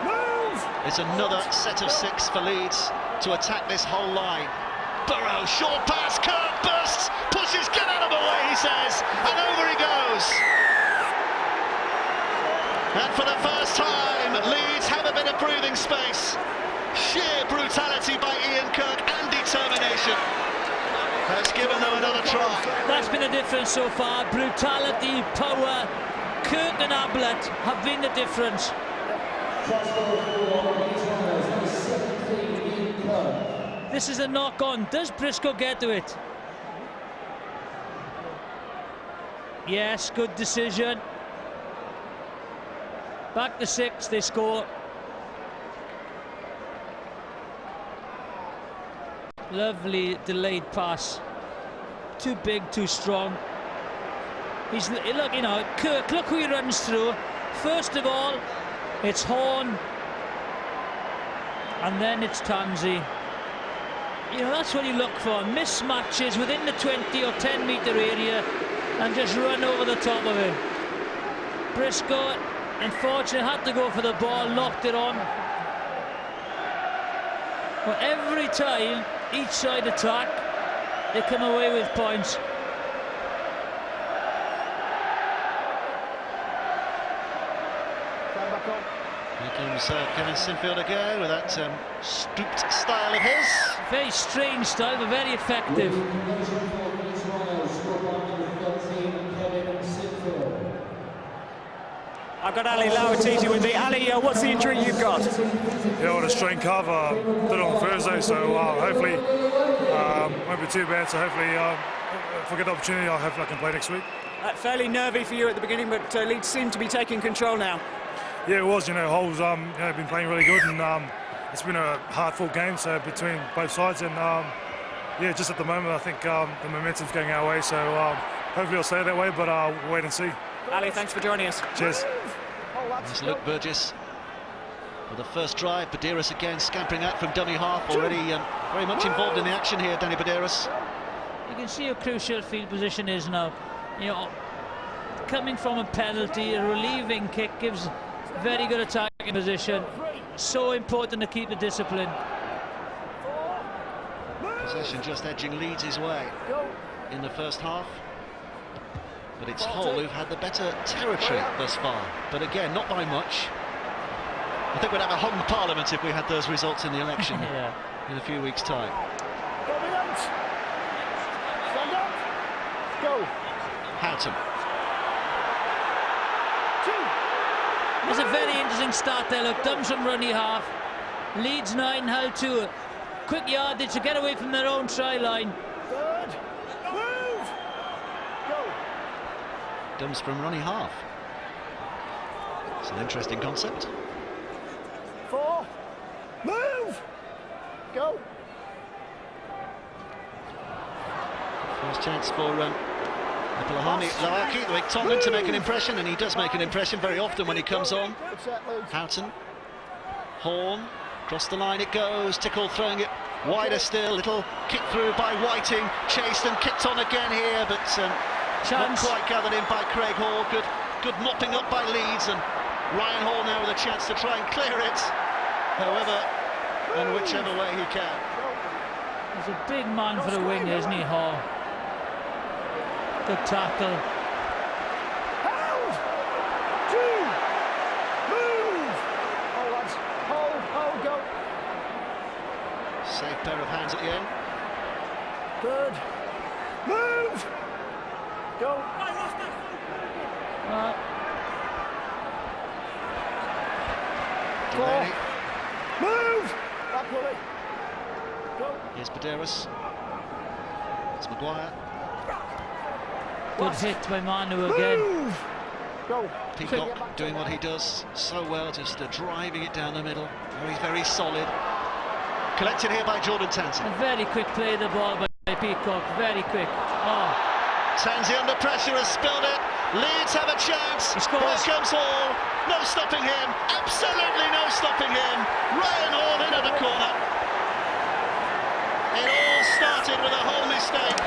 Move. It's another set of 6 for Leeds to attack this whole line. Burrow, short pass, Kirk bursts, pushes, get out of the way, he says, and over he goes. And for the first time, Leeds have a bit of breathing space. Sheer brutality by Ian Kirk and determination has given them another try. That's been the difference so far. Brutality, power. Kirk and Ablett have been the difference. This is a knock-on. Does Briscoe get to it? Yes, good decision. Back to 6, they score. Lovely delayed pass. Too big, too strong. He's, look, you know, Kirk, look who he runs through. First of all, it's Horn, and then it's Tansey. You know, that's what you look for. Mismatches within the 20 or 10 metre area and just run over the top of him. Briscoe, unfortunately, had to go for the ball, knocked it on. But every time each side attack, they come away with points. Here comes Kevin Sinfield again with that stooped style of his. Very strange style, but very effective. I've got Ali Lawatiti with me. Ali, what's the injury you've got? Yeah, well, a strained calf. Did it on Thursday, so hopefully won't be too bad. So hopefully, if I get the opportunity, hopefully I can play next week. Fairly nervy for you at the beginning, but Leeds seem to be taking control now. Yeah, it was. You know, Hull's been playing really good, and it's been a hard-fought game. So between both sides, and yeah, just at the moment, I think the momentum's going our way. So hopefully, I'll stay that way. But we'll wait and see. Ali, thanks for joining us. Cheers. There's Luke Burgess for the first drive. Baderas again scampering out from dummy half. Already very much involved in the action here, Danny Baderas. You can see how crucial field position is now. You know, coming from a penalty, a relieving kick gives very good attacking position. So important to keep the discipline. Possession just edging Leeds' way in the first half. But it's Hull who've had the better territory thus far. But again, not by much. I think we'd have a hung parliament if we had those results in the election in a few weeks' time. Stand up. Go. Houghton. It's a very interesting start there. Look, comes from runny half. Leeds 9, Hull 2. Quick yardage to get away from their own try line. Third. Move. Go. Comes from runny half. It's an interesting concept. 4. Move. Go. First chance for Lawaki, Wick Tomlin to make an impression, and he does make an impression very often when he comes on. Good set, Leeds. Houghton, Horn, across the line it goes, Tickle throwing it wider still, little kick through by Whiting, chased and kicked on again here, but not quite gathered in by Craig Hall. Good mopping up by Leeds, and Ryan Hall now with a chance to try and clear it, however and whichever way he can. He's a big man for the wing, isn't he, Hall? Good tackle. Hold. 2. Move. Oh, lads. Hold, go. Safe pair of hands at the end. 3rd. Move. Go. Delaney. 4. Move. Back, Willie. Go. Here's Baderas. It's Maguire. Good hit by Manu again. Move. Go. Peacock doing what he does so well, just driving it down the middle. Very, very solid. Collected here by Jordan Tansey. A very quick play of the ball by Peacock. Very quick. Oh. Tansey under pressure has spilled it. Leeds have a chance. Here comes Hall. No stopping him. Absolutely no stopping him. Ryan Hall into the corner. It all started with a Hall mistake.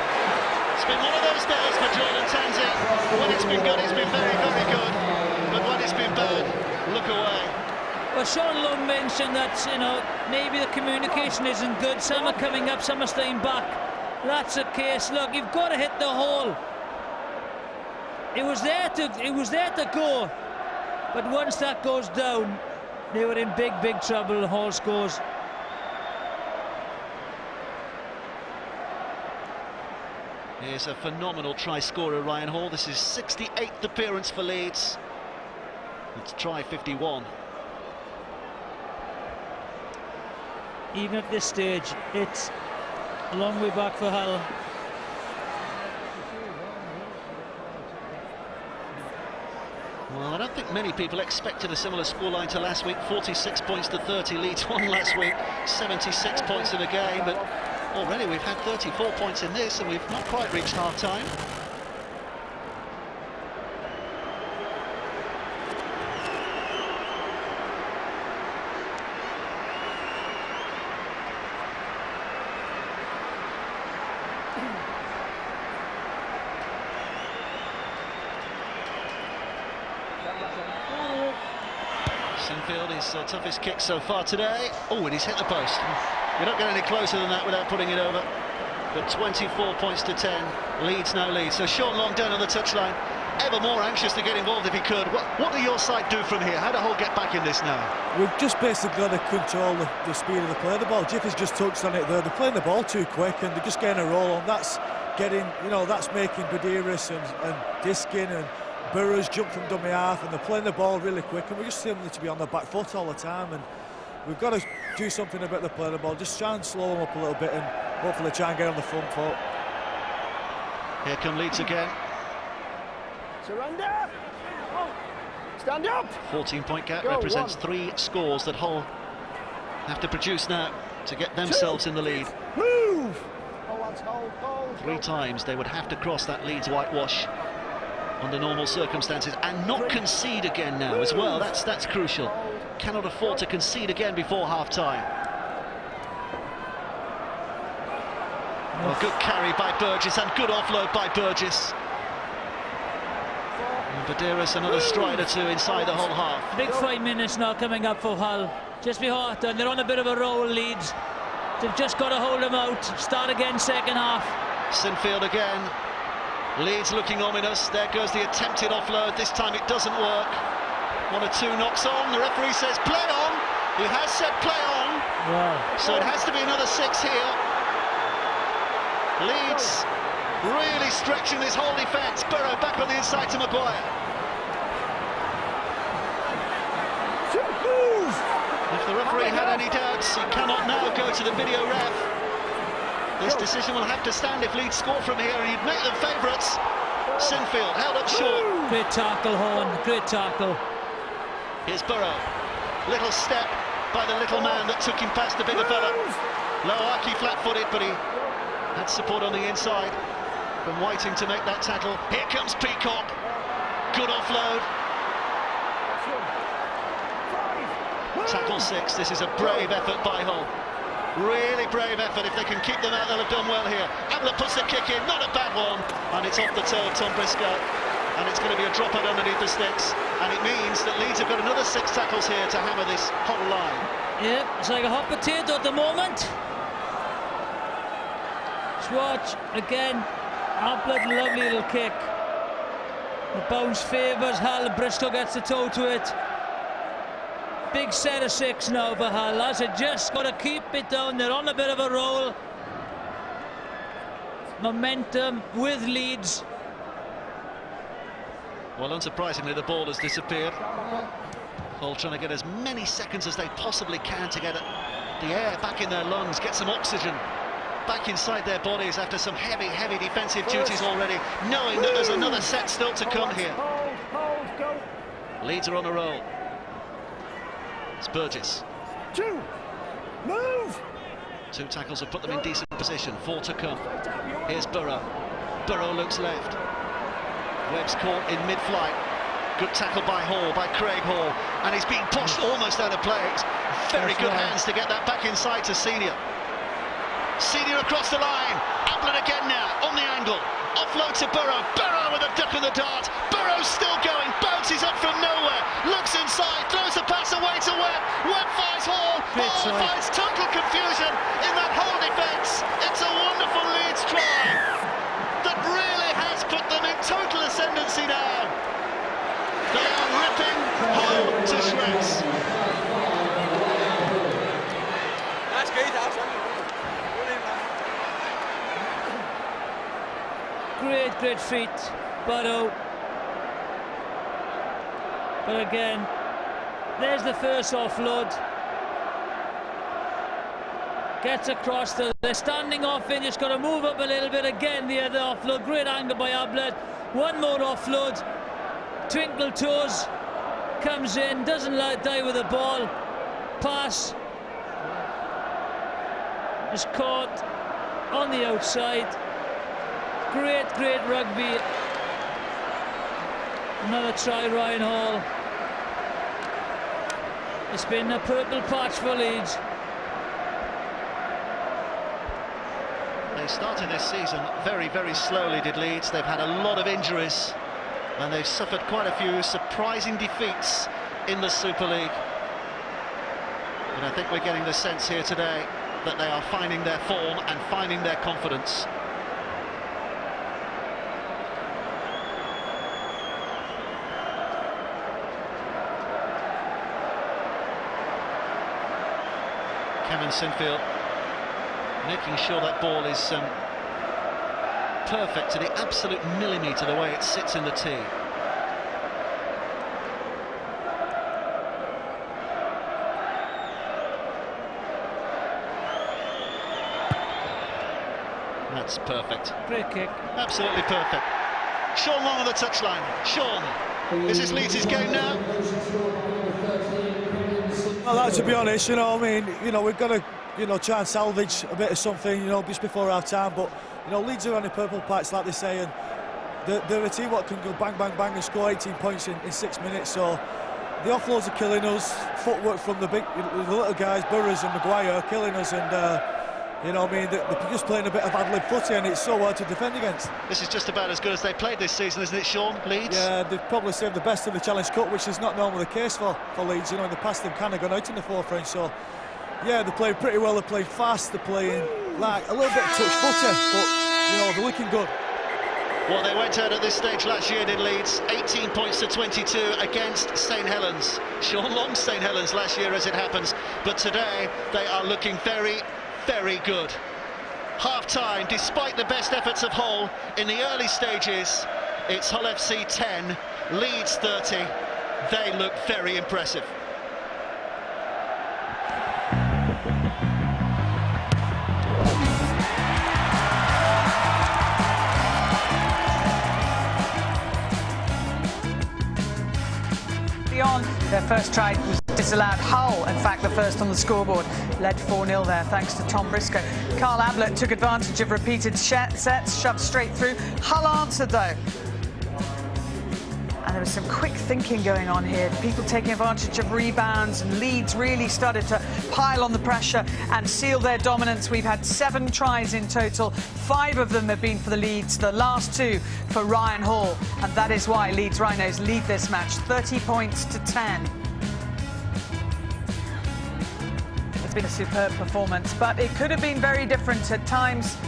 It's been one of those days for Jordan Tansey. When it's been good, it's been very, very good. But when it's been bad, look away. Well, Sean Long mentioned that, you know, maybe the communication isn't good. Some are coming up, some are staying back. That's the case. Look, you've got to hit the hole. It was there to go. But once that goes down, they were in big, big trouble. Hall scores. Here's a phenomenal try scorer, Ryan Hall. This is 68th appearance for Leeds. It's try 51. Even at this stage, it's a long way back for Hull. Well, I don't think many people expected a similar scoreline to last week. 46 points to 30. Leeds won last week. 76 points in a game, but already we've had 34 points in this, and we've not quite reached half-time. Sinfield, his toughest kick so far today. Oh, and he's hit the post. You're not getting any closer than that without putting it over. But 24 points to 10. Leeds now lead. So Sean Long down on the touchline, ever more anxious to get involved if he could. What do your side do from here? How do Hull get back in this now? We've just basically got to control the speed of the play. The ball, Jiffy's just touched on it there. They're playing the ball too quick and they're just getting a roll on. That's getting, you know, that's making Baderas and Diskin and Burrows jump from dummy half, and they're playing the ball really quick, and we just seem to be on the back foot all the time, and we've got to do something about the play of the ball, just try and slow them up a little bit and hopefully try and get on the front foot. Here come Leeds again. Surrender. Stand up. 14-point gap Go, represents 1. 3 scores that Hull have to produce now to get themselves 2. in the lead. Move. Oh, that's hold. 3 times they would have to cross that Leeds whitewash under normal circumstances and not concede again now as well. That's crucial. Cannot afford to concede again before half-time. Well, good carry by Burgess and good offload by Burgess. And Baderas another stride or two inside the whole half. Big 5 minutes now coming up for Hull. Just before half-time, they're on a bit of a roll, Leeds. They've just got to hold them out. Start again second half. Sinfield again. Leeds looking ominous. There goes the attempted offload. This time it doesn't work. 1 or 2 knocks on. The referee says play on. He has said play on. Wow. So it has to be another 6 here. Leeds really stretching this whole defence. Burrow back on the inside to Maguire. If the referee had any doubts, he cannot now go to the video ref. This decision will have to stand if Leeds score from here, and you'd make them favourites. Sinfield held up short. Great tackle, Horn, great tackle. Here's Burrow. Little step by the little man that took him past the bigger fella. Loaki flat-footed, but he had support on the inside from Whiting to make that tackle. Here comes Peacock. Good offload. Tackle 6. This is a brave effort by Hull. Really brave effort. If they can keep them out, they'll have done well here. Abler puts the kick in, not a bad one, and it's off the toe of Tom Briscoe, and it's going to be a dropout underneath the sticks, and it means that Leeds have got another 6 tackles here to hammer this Hull line. Yep, it's like a hot potato at the moment. Swatch again. Abler, lovely little kick. The bounce favours Hull. Briscoe gets the toe to it. Big set of 6 now for Hull. Lads have just got to keep it down. They're on a bit of a roll. Momentum with Leeds. Well, unsurprisingly, the ball has disappeared. Hull trying to get as many seconds as they possibly can to get the air back in their lungs, get some oxygen back inside their bodies after some heavy defensive duties already, knowing that there's another set still to come here. Leeds are on a roll. It's Burgess. 2, move! 2 tackles have put them in decent position. 4 to come. Here's Burrow. Burrow looks left. Webb's caught in mid-flight. Good tackle by Hall, by Craig Hall, and he's being pushed almost out of play. Very good hands to get that back inside to Senior. Senior across the line. Ablin again now on the angle. Offload to Burrow. Burrow with a duck in the dart. Burrow's still going. Bounces up from nowhere. Looks inside. Throws a pass away to Webb. Webb finds Hall. Hall finds total confusion in that whole defence. It's a wonderful Leeds try that really has put them in total ascendancy now. They are ripping Hull to shreds. That's good, Great feat, Burrow. But again, there's the first offload. Gets across, they're standing off in, just got to move up a little bit. Again, the other offload, great angle by Ablett. One more offload. Twinkle toes, comes in, doesn't die with the ball. Pass. Is caught on the outside. Great rugby. Another try, Ryan Hall. It's been a purple patch for Leeds. They started this season very slowly, did Leeds. They've had a lot of injuries, and they've suffered quite a few surprising defeats in the Super League. And I think we're getting the sense here today that they are finding their form and finding their confidence. Kevin Sinfield making sure that ball is perfect to the absolute millimetre the way it sits in the tee. That's perfect. Great kick. Absolutely perfect. Sean Long on the touchline. Sean, is this Leeds' game now? Well, to be honest, we've got to, try and salvage a bit of something, just before half time. But, Leeds are on a purple patch, like they say, and they're a team what can go bang, bang, bang and score 18 points in 6 minutes. So the offloads are killing us. Footwork from the little guys, Burrows and Maguire, are killing us, and they're just playing a bit of ad-lib footy, and it's so hard to defend against. This is just about as good as they played this season, isn't it, Sean? Leeds? Yeah, they've probably saved the best of the Challenge Cup, which is not normally the case for Leeds. In the past they've kind of gone out in the fourth range. So, yeah, they're playing pretty well. They're playing fast. They're playing like a little bit touch footy, but they're looking good. Well, they went out at this stage last year, did Leeds? 18 points to 22 against St Helens. Sean Long's St Helens last year, as it happens. But today they are looking very good. Half-time, despite the best efforts of Hull in the early stages, it's Hull FC 10, Leeds 30. They look very impressive. Their first try was disallowed. Hull, in fact, the first on the scoreboard, led 4-0 there thanks to Tom Briscoe. Carl Ablett took advantage of repeated sets, shoved straight through. Hull answered though. And there was some quick thinking going on here. People taking advantage of rebounds, and Leeds really started to pile on the pressure and seal their dominance. We've had 7 tries in total. 5 of them have been for the Leeds, the last 2 for Ryan Hall. And that is why Leeds Rhinos lead this match 30 points to 10. It's been a superb performance, but it could have been very different at times.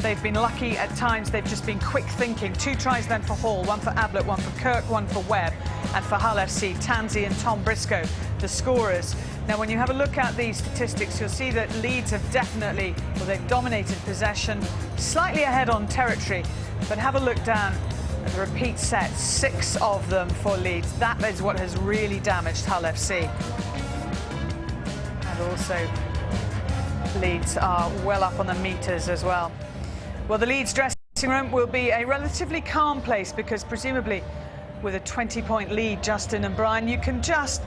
They've been lucky at times. They've just been quick thinking. 2 tries then for Hall, 1 for Ablett, 1 for Kirk, 1 for Webb, and for Hull FC, Tansey and Tom Briscoe, the scorers. Now, when you have a look at these statistics, you'll see that Leeds have definitely, well, they've dominated possession, slightly ahead on territory. But have a look down at the repeat sets, 6 of them for Leeds. That is what has really damaged Hull FC. And also, Leeds are well up on the metres as well. Well, the Leeds dressing room will be a relatively calm place because presumably with a 20-point lead, Justin and Brian, you can just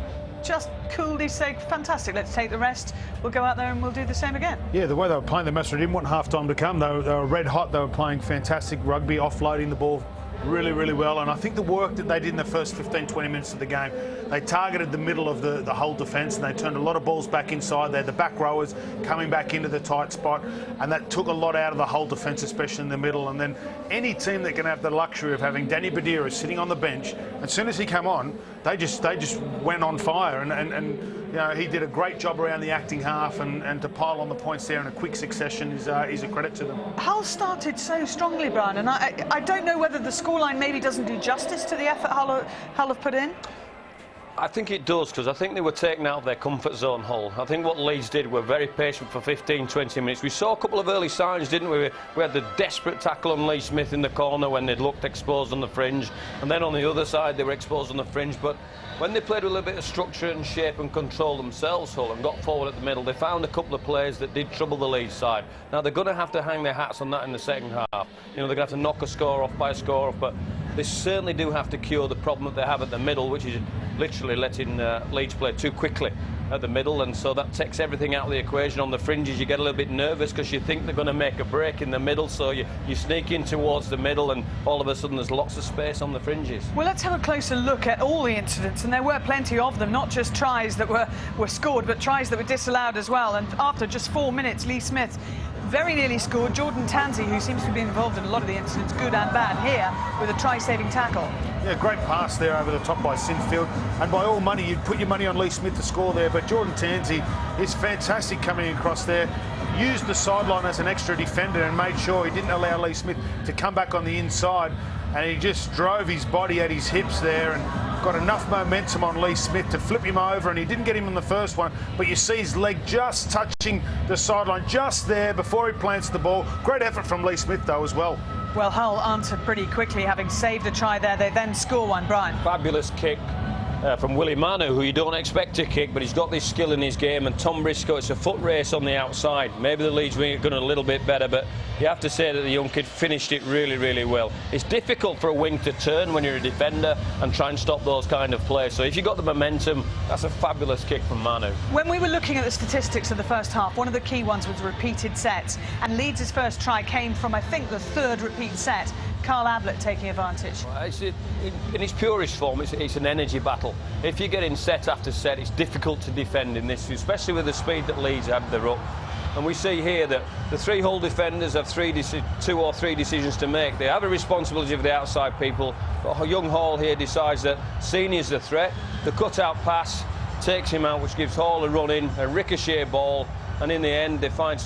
coolly say, fantastic, let's take the rest. We'll go out there and we'll do the same again. Yeah, the way they were playing, the Messer didn't want half-time to come. They were red hot. They were playing fantastic rugby, offloading the ball really, really well. And I think the work that they did in the first 15, 20 minutes of the game, they targeted the middle of the whole defence and they turned a lot of balls back inside there. The back rowers coming back into the tight spot, and that took a lot out of the whole defence, especially in the middle. And then any team that can have the luxury of having Danny Badira sitting on the bench, as soon as he came on, they just went on fire. And you know, he did a great job around the acting half, and to pile on the points there in a quick succession is a credit to them. Hull started so strongly, Brian, and I don't know whether the scoreline maybe doesn't do justice to the effort Hull have put in. I think it does, because I think they were taken out of their comfort zone, Hull. I think what Leeds did were very patient for 15, 20 minutes. We saw a couple of early signs, didn't we? We had the desperate tackle on Lee Smith in the corner when they'd looked exposed on the fringe, and then on the other side they were exposed on the fringe. But when they played with a little bit of structure and shape and control themselves, Hull, and got forward at the middle, they found a couple of plays that did trouble the Leeds side. Now they're going to have to hang their hats on that in the second half. You know, they're going to have to knock a score off by a score off, but they certainly do have to cure the problem that they have at the middle, which is literally letting Leeds play too quickly at the middle, and so that takes everything out of the equation. On the fringes you get a little bit nervous because you think they're going to make a break in the middle, so you sneak in towards the middle and all of a sudden there's lots of space on the fringes. Well, let's have a closer look at all the incidents, and there were plenty of them, not just tries that were scored, but tries that were disallowed as well. And after just 4 minutes, Lee Smith very nearly scored. Jordan Tansey, who seems to have been involved in a lot of the incidents, good and bad, here with a try-saving tackle. Yeah, great pass there over the top by Sinfield, and by all money you'd put your money on Lee Smith to score there, but Jordan Tansey is fantastic coming across there, used the sideline as an extra defender and made sure he didn't allow Lee Smith to come back on the inside, and he just drove his body at his hips there and got enough momentum on Lee Smith to flip him over, and he didn't get him on the first one, but you see his leg just touching the sideline just there before he plants the ball. Great effort from Lee Smith though as well. Well, Hull answered pretty quickly, having saved a try there. They then score one, Brian. Fabulous kick from Willie Manu, who you don't expect to kick, but he's got this skill in his game. And Tom Briscoe, it's a foot race on the outside. Maybe the Leeds wing are going a little bit better, but you have to say that the young kid finished it really, really well. It's difficult for a wing to turn when you're a defender and try and stop those kind of plays. So if you got the momentum, that's a fabulous kick from Manu. When we were looking at the statistics of the first half, one of the key ones was repeated sets, and Leeds' first try came from, I think, the 3rd repeat set. Carl Ablett taking advantage. In its purest form, it's an energy battle. If you're getting set after set, it's difficult to defend in this, especially with the speed that Leeds have. They're up. And we see here that the 3 Hull defenders have 2 or 3 decisions to make. They have a responsibility for the outside people, but young Hall here decides that Senior's the threat. The cut-out pass takes him out, which gives Hall a run in, a ricochet ball, and in the end they find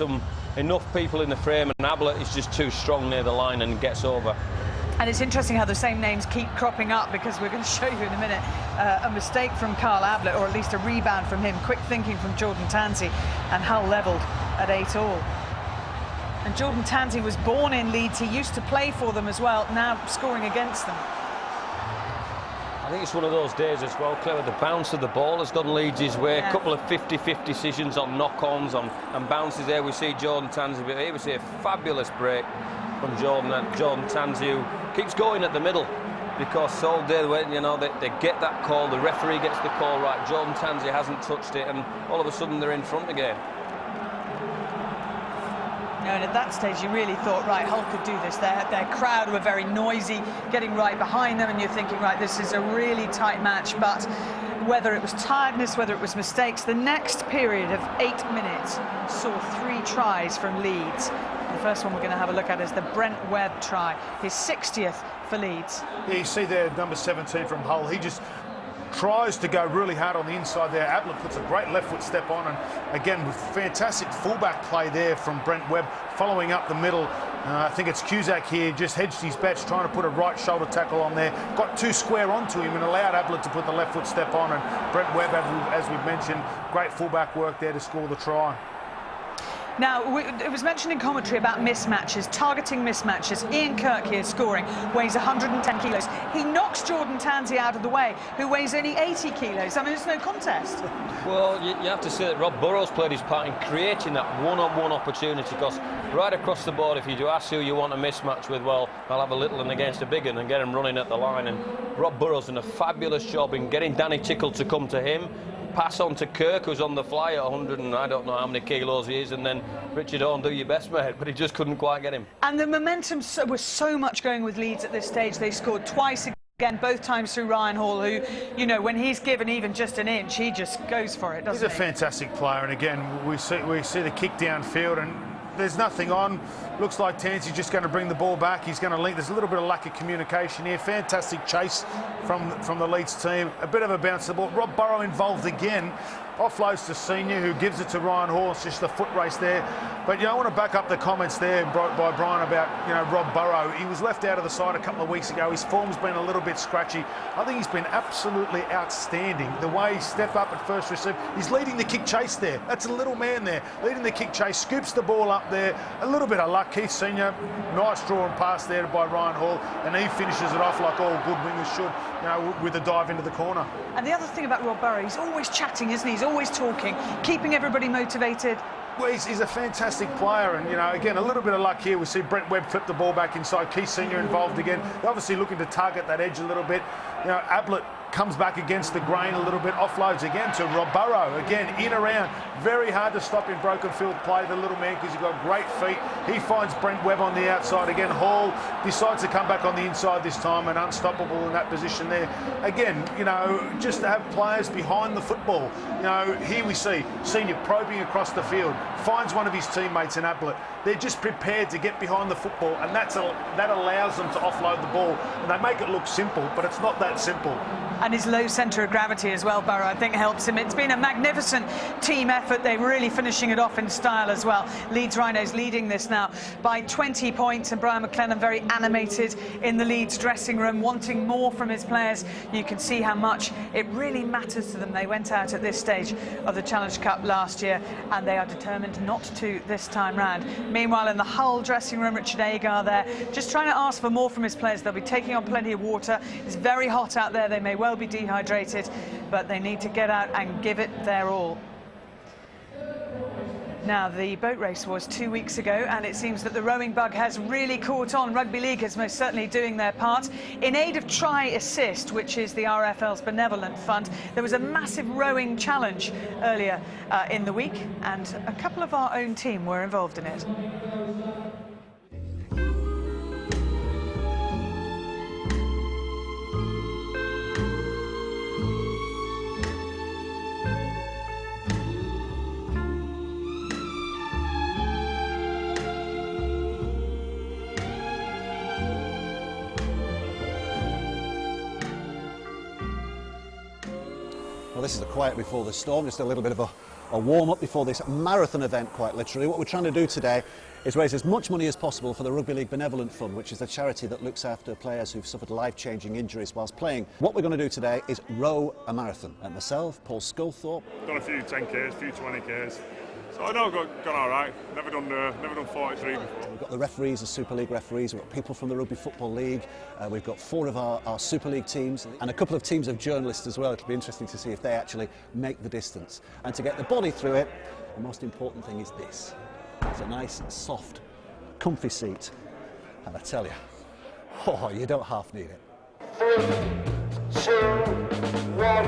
enough people in the frame, and Ablett is just too strong near the line and gets over. And it's interesting how the same names keep cropping up, because we're going to show you in a minute a mistake from Carl Ablett, or at least a rebound from him, quick thinking from Jordan Tansey, and Hull levelled at 8-all. And Jordan Tansey was born in Leeds. He used to play for them as well, now scoring against them. I think it's one of those days as well, Clever. The bounce of the ball has gone Leeds' way. Yeah. A couple of 50-50 decisions on knock-ons and bounces there. We see Jordan Tansey, but here we see a fabulous break from Jordan Tansey, who keeps going at the middle. because all day, you know, they get that call, the referee gets the call right, Jordan Tansey hasn't touched it, and all of a sudden they're in front again. And at that stage you really thought, right, Hull could do this. Their crowd were very noisy, getting right behind them, and you're thinking, right, this is a really tight match. But whether it was tiredness, whether it was mistakes, the next period of 8 minutes saw 3 tries from Leeds. The first one we're going to have a look at is the Brent Webb try, his 60th for Leeds. Yeah, you see there number 17 from Hull. He just tries to go really hard on the inside there. Ablett puts a great left foot step on, and again with fantastic fullback play there from Brent Webb, following up the middle. I think it's Cusack here, just hedged his bets, trying to put a right shoulder tackle on there. Got 2 square onto him and allowed Ablett to put the left foot step on, and Brent Webb, as we've mentioned, great fullback work there to score the try. Now, it was mentioned in commentary about mismatches, targeting mismatches. Ian Kirk here scoring, weighs 110 kilos. He knocks Jordan Tansey out of the way, who weighs only 80 kilos. I mean, it's no contest. Well, you have to say that Rob Burrow's played his part in creating that one-on-one opportunity, because right across the board, if you do ask who you want a mismatch with, well, I'll have a little one against a big one and get him running at the line. And Rob Burrow's done a fabulous job in getting Danny Tickle to come to him, pass on to Kirk, who's on the fly at 100 and I don't know how many kilos he is, and then Richard Horne, do your best, mate, but he just couldn't quite get him. And the momentum was so much going with Leeds at this stage. They scored twice again, both times through Ryan Hall, who, you know, when he's given even just an inch, he just goes for it, doesn't he? He's a fantastic player, and again, we see the kick downfield, and there's nothing on. Looks like Tansey's just going to bring the ball back. He's going to link. There's a little bit of lack of communication here. Fantastic chase from the Leeds team. A bit of a bounce to the ball. Rob Burrow involved again. Offloads to Senior, who gives it to Ryan Hall. It's just a foot race there. But, you know, I want to back up the comments there by Brian about, you know, Rob Burrow. He was left out of the side a couple of weeks ago. His form's been a little bit scratchy. I think he's been absolutely outstanding. The way he stepped up at first receive. He's leading the kick chase there. That's a little man there, leading the kick chase. Scoops the ball up there. A little bit of luck. Keith Senior, nice draw and pass there by Ryan Hall. And he finishes it off like all good wingers should, you know, with a dive into the corner. And the other thing about Rob Burrow, he's always chatting, isn't he? He's always talking, keeping everybody motivated. Well, he's a fantastic player, and, you know, again, a little bit of luck here. We see Brent Webb flip the ball back inside. Keith Senior involved again. They're obviously looking to target that edge a little bit. You know, Ablett comes back against the grain a little bit, offloads again to Rob Burrow. Again, in around. Very hard to stop in broken field play, the little man, because he's got great feet. He finds Brent Webb on the outside. Again, Hall decides to come back on the inside this time, and unstoppable in that position there. Again, you know, just to have players behind the football. You know, here we see Senior probing across the field, finds one of his teammates in Ablett. They're just prepared to get behind the football, and that allows them to offload the ball. And they make it look simple, but it's not that simple. And his low centre of gravity as well, Burrow, I think helps him. It's been a magnificent team effort. They're really finishing it off in style as well. Leeds Rhinos leading this now by 20 points, and Brian McLennan very animated in the Leeds dressing room, wanting more from his players. You can see how much it really matters to them. They went out at this stage of the Challenge Cup last year, and they are determined not to this time round. Meanwhile, in the Hull dressing room, Richard Agar there, just trying to ask for more from his players. They'll be taking on plenty of water. It's very hot out there. They may well be dehydrated, but they need to get out and give it their all. Now, the boat race was 2 weeks ago, and it seems that the rowing bug has really caught on. Rugby League is most certainly doing their part. In aid of Try Assist, which is the RFL's benevolent fund, there was a massive rowing challenge earlier in the week, and a couple of our own team were involved in it. Well, this is a quiet before the storm, just a little bit of a warm-up before this marathon event, quite literally. What we're trying to do today is raise as much money as possible for the Rugby League Benevolent Fund, which is the charity that looks after players who've suffered life-changing injuries whilst playing. What we're going to do today is row a marathon. And myself, Paul Sculthorpe. Done a few 10Ks, a few 20Ks. So I know I've gone all right. Never done 43 before. We've got the referees, the Super League referees. We've got people from the Rugby Football League. We've got 4 of our Super League teams and a couple of teams of journalists as well. It'll be interesting to see if they actually make the distance. And to get the body through it, the most important thing is this. It's a nice, soft, comfy seat. And I tell you, oh, you don't half need it. 3, 2, 1.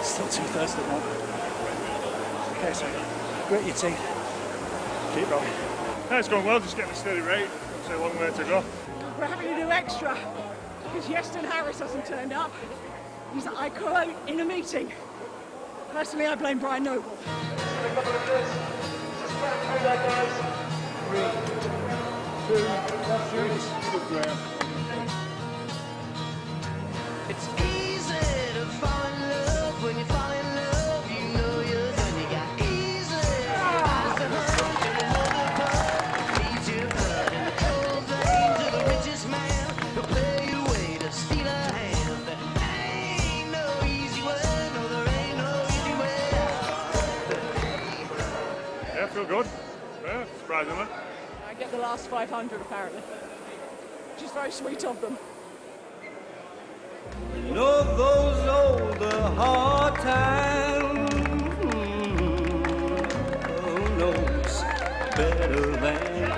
Still 2/3 at the moment. Okay, so grit your teeth. Keep rolling. Yeah, it's going well, just getting a steady rate. It's a long way to go. We're having to do extra because Yeston Harris hasn't turned up. He's, I quote, in a meeting. Personally, I blame Brian Noble. 3, 2, that's yours. Good ground. It's easy to fall in love when you fall in love. You know you're done. You got easy as the hunt to another pub. Leads your blood in the cold veins of the richest man who play your way to steal a hand. Ain't no easy way, no, there ain't no easy way out. Yeah, feel good. Yeah, surprisingly. I get the last 500 apparently, which is very sweet of them. You know those older hard times, who knows better than I?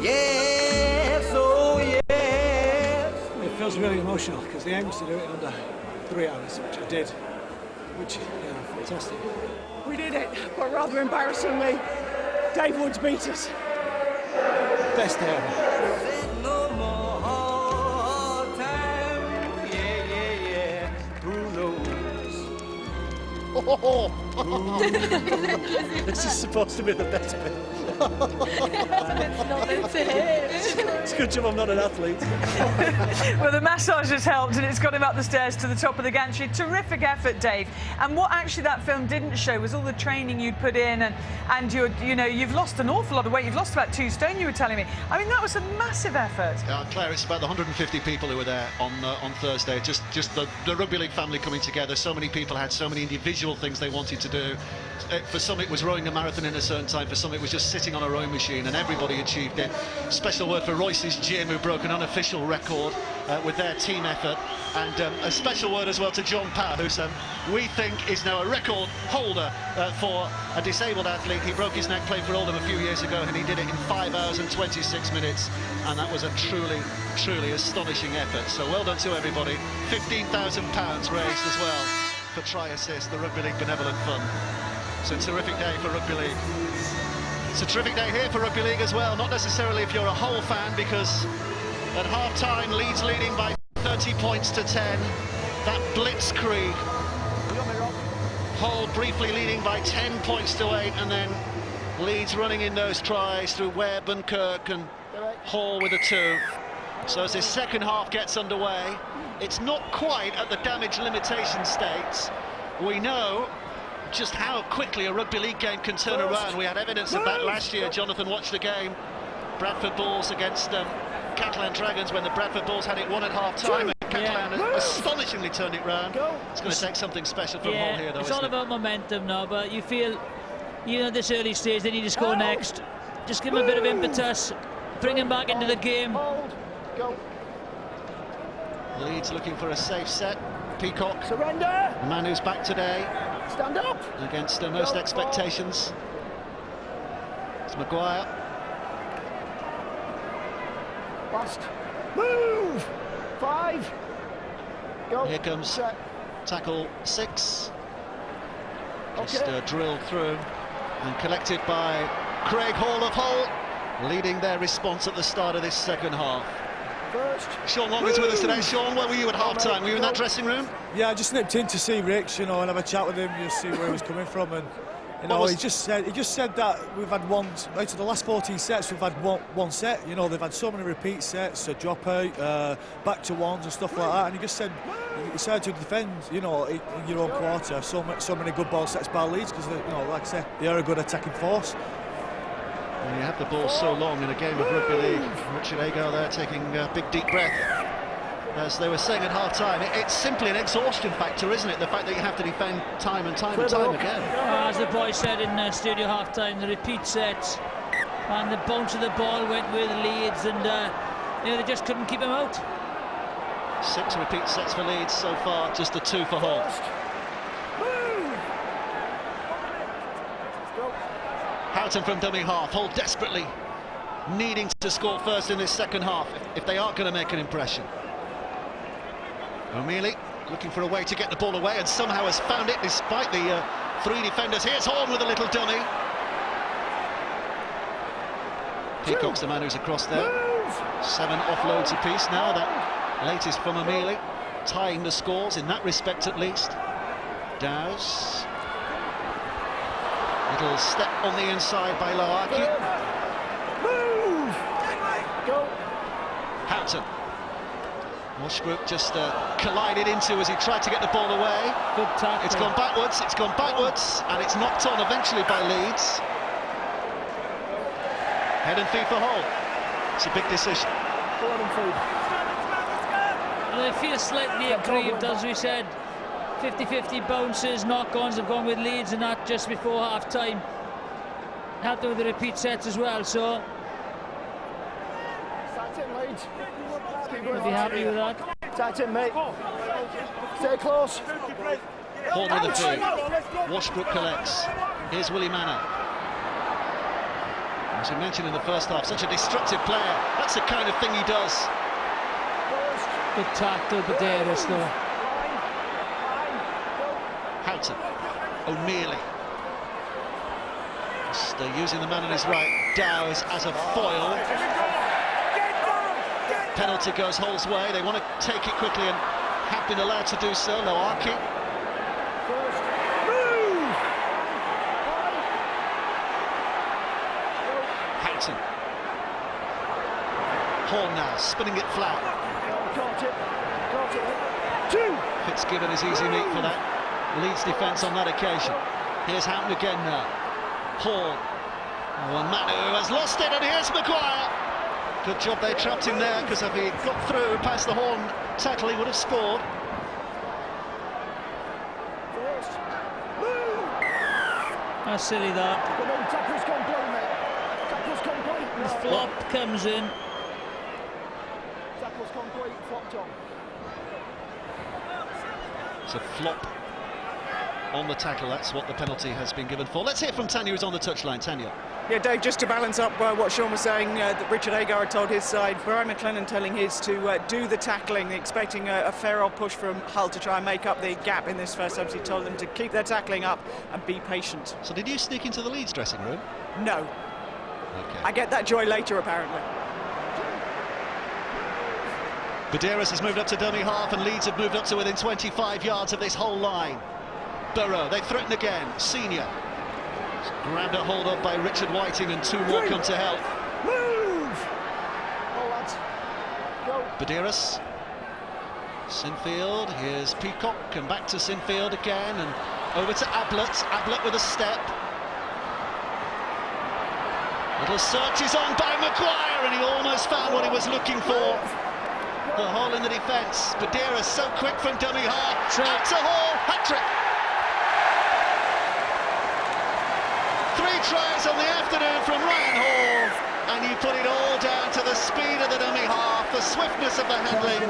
Yes, oh yes. It feels really emotional because they aimed to do it under 3 hours, which I did. Which, yeah, fantastic. We did it, but rather embarrassingly, Dave Woods beat us. Best day ever. No more hard times, yeah, yeah, yeah. Who knows? This is supposed to be the best bit. It's not meant to hit. It's a good job I'm not an athlete. Well, the massage has helped, and it's got him up the stairs to the top of the gantry. Terrific effort, Dave. And what actually that film didn't show was all the training you'd put in, and you've lost an awful lot of weight. You've lost about 2 stone, you were telling me. I mean, that was a massive effort. Claire, it's about the 150 people who were there on Thursday. Just the rugby league family coming together. So many people had so many individual things they wanted to do. For some it was rowing a marathon in a certain time, for some it was just sitting on a rowing machine, and everybody achieved it. Special word for Royce's gym, who broke an unofficial record with their team effort, and a special word as well to John Power, who we think is now a record holder for a disabled athlete. He broke his neck playing for Oldham a few years ago, and he did it in 5 hours and 26 minutes, and that was a truly astonishing effort. So well done to everybody. £15,000 raised as well for Try Assist, the Rugby League Benevolent Fund. It's a terrific day for Rugby League. It's a terrific day here for Rugby League as well, not necessarily if you're a Hull fan, because at half-time, Leeds leading by 30 points to 10. That blitzkrieg. Hull briefly leading by 10 points to 8, and then Leeds running in those tries through Webb and Kirk, and Hall with a 2. So as this second half gets underway, it's not quite at the damage limitation states. We know just how quickly a rugby league game can turn around. We had evidence of that last year. Jonathan watched the game, Bradford Bulls against Catalan Dragons, when the Bradford Bulls had it won at half-time, and Catalan astonishingly turned it round. It's going to take something special from Hull here, though, it's all about momentum now, but you feel, this early stage, they need to score next. Just give them a bit of impetus, bring them back into the game. Go. Leeds looking for a safe set. Peacock. Surrender. Manu's back today. Stand up. Against most expectations. It's Maguire. Last. Move. 5. Go. Here comes set. Tackle 6. Just Okay. drilled through and collected by Craig Hall of Hull, leading their response at the start of this second half. First. Sean Long is with us today. Sean, where were you at half-time? Were you in that dressing room? Yeah, I just nipped in to see Rich, and have a chat with him, just see where he was coming from, and he just said that we've had out of the last 14 sets, we've had one set. They've had so many repeat sets, a drop out, back to ones and stuff like that, and he just said you decided to defend, in your own quarter, so many good ball sets by Leeds, because like I said, they are a good attacking force. When you have the ball so long in a game of rugby league, Richard Agar there taking a big deep breath. As they were saying at half-time, it's simply an exhaustion factor, isn't it? The fact that you have to defend time and time again. As the boys said in studio half-time, the repeat sets, And the bounce of the ball went with Leeds, and you know, they just couldn't keep him out. 6 repeat sets for Leeds so far, just the 2 for Hull. Houghton from dummy half. Hull desperately needing to score first in this second half if they are going to make an impression. O'Mealy looking for a way to get the ball away and somehow has found it despite the 3 defenders. Here's Horn with a little dummy. Peacock's the man who's across there. 7 offloads apiece now. That latest from O'Mealy, tying the scores in that respect at least. Dowes. Little step on the inside by Loaki. Go. Houghton. Washbrook just collided into as he tried to get the ball away. Good tackle. It's gone backwards, and it's knocked on eventually by Leeds. Head and feet for Hull. It's a big decision. They feel slightly aggrieved, as we said. 50-50 bounces, knock-ons have gone with Leeds, and that just before half-time. Helped them with the repeat sets as well, so they'll be happy with that. That's it, mate. Stay close. Horn with the feed. Washbrook collects. Here's Willie Manor. As we mentioned in the first half, such a destructive player. That's the kind of thing he does. Good tackle, Buderis, though. Houghton. O'Mealy. Just using the man on his right. Dowes as a foil. Penalty goes Hull's way. They want to take it quickly and have been allowed to do so. Loaki. Houghton. Horn now, spinning it flat. Fitzgibbon is easy meat for that Leeds defence on that occasion. Here's Houghton again now. Horn. Oh, and Manu has lost it, and here's Maguire. Good job they trapped him there, because if he got through past the Horn tackle, he would have scored. That's silly, that. The flop comes in. It's a flop on the tackle. That's what the penalty has been given for. Let's hear from Tanya, who's on the touchline. Tanya. Yeah, Dave, just to balance up what Sean was saying, that Richard Agar had told his side, Brian McLennan telling his to do the tackling, expecting a fair old push from Hull to try and make up the gap in this first half. He told them to keep their tackling up and be patient. So did you sneak into the Leeds dressing room? No. Okay. I get that joy later, apparently. Buderis has moved up to dummy half, and Leeds have moved up to within 25 yards of this whole line. Burrow, they threaten again. Senior. Grabbed a hold of by Richard Whiting, and 2 more come to help. Buderis. Sinfield, here's Peacock, and back to Sinfield again, and over to Ablett. Ablett with a step. Little search is on by Maguire, and he almost found what he was looking for. The hole in the defence. Buderis so quick from dummy half. Out to Hall, hat-trick. 3 tries on the afternoon from Ryan Hall, and you put it all down to the speed of the dummy half, the swiftness of the handling,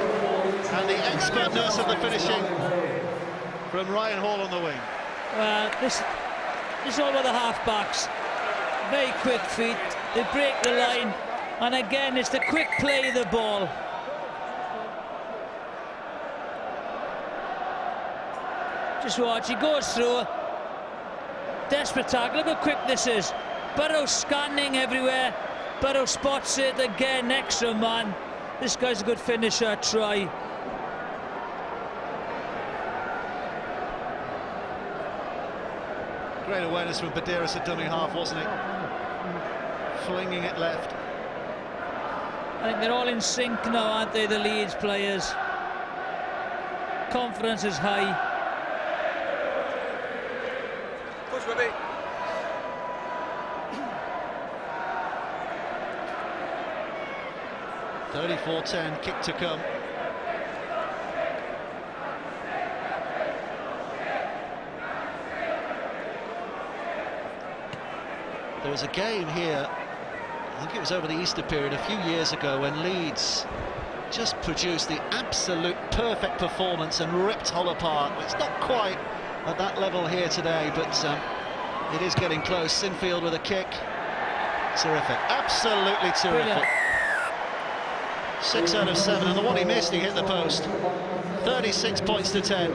and the expertness of the finishing from Ryan Hall on the wing. This is all about the half-backs. Very quick feet, they break the line, and again it's the quick play of the ball. Just watch, he goes through. Desperate tackle, look how quick this is. Burrow scanning everywhere. Burrow spots it again, extra man. This guy's a good finisher, try. Great awareness from Buderis at dummy half, wasn't it? Flinging it left. I think they're all in sync now, aren't they, the Leeds players? Confidence is high. Push, Webby. .34-10, kick to come. There was a game here I think it was over the Easter period a few years ago when Leeds just produced the absolute perfect performance and ripped Hull apart. It's not quite at that level here today, but it is getting close. Sinfield with a kick. Terrific, absolutely terrific. Brilliant. 6 out of 7, and the one he missed, he hit the post. 36 points to 10.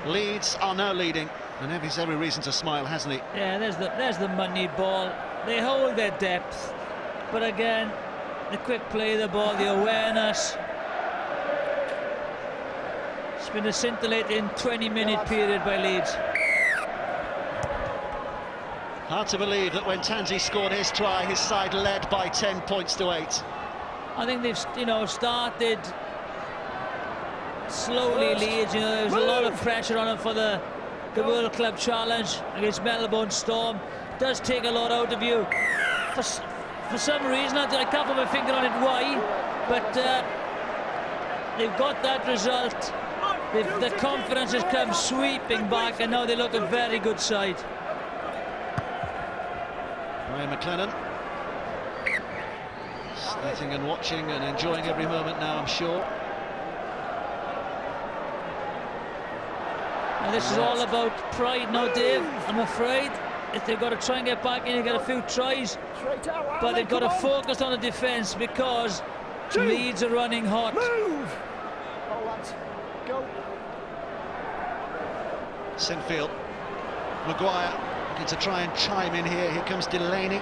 Leeds are now leading, and he's every reason to smile, hasn't he? Yeah, there's the money ball. They hold their depth, but again, the quick play of the ball, the awareness. It's been a scintillating 20-minute period by Leeds. Hard to believe that when Tanzi scored his try, his side led by 10 points to 8. I think they've, started slowly, Leeds. There was a lot of pressure on them for the World Club Challenge against Melbourne Storm. It does take a lot out of you. For some reason, I can't put my finger on it why, but they've got that result. The confidence has come sweeping back, and now they look a very good side. Ryan McLennan sitting and watching and enjoying every moment now, I'm sure. Now this is all about pride now, Dave. I'm afraid if they've got to try and get back in and get a few tries, but they've got to focus on the defence because Leeds are running hot. Move! Oh, lads, go. Sinfield, Maguire looking to try and chime in here. Here comes Delaney.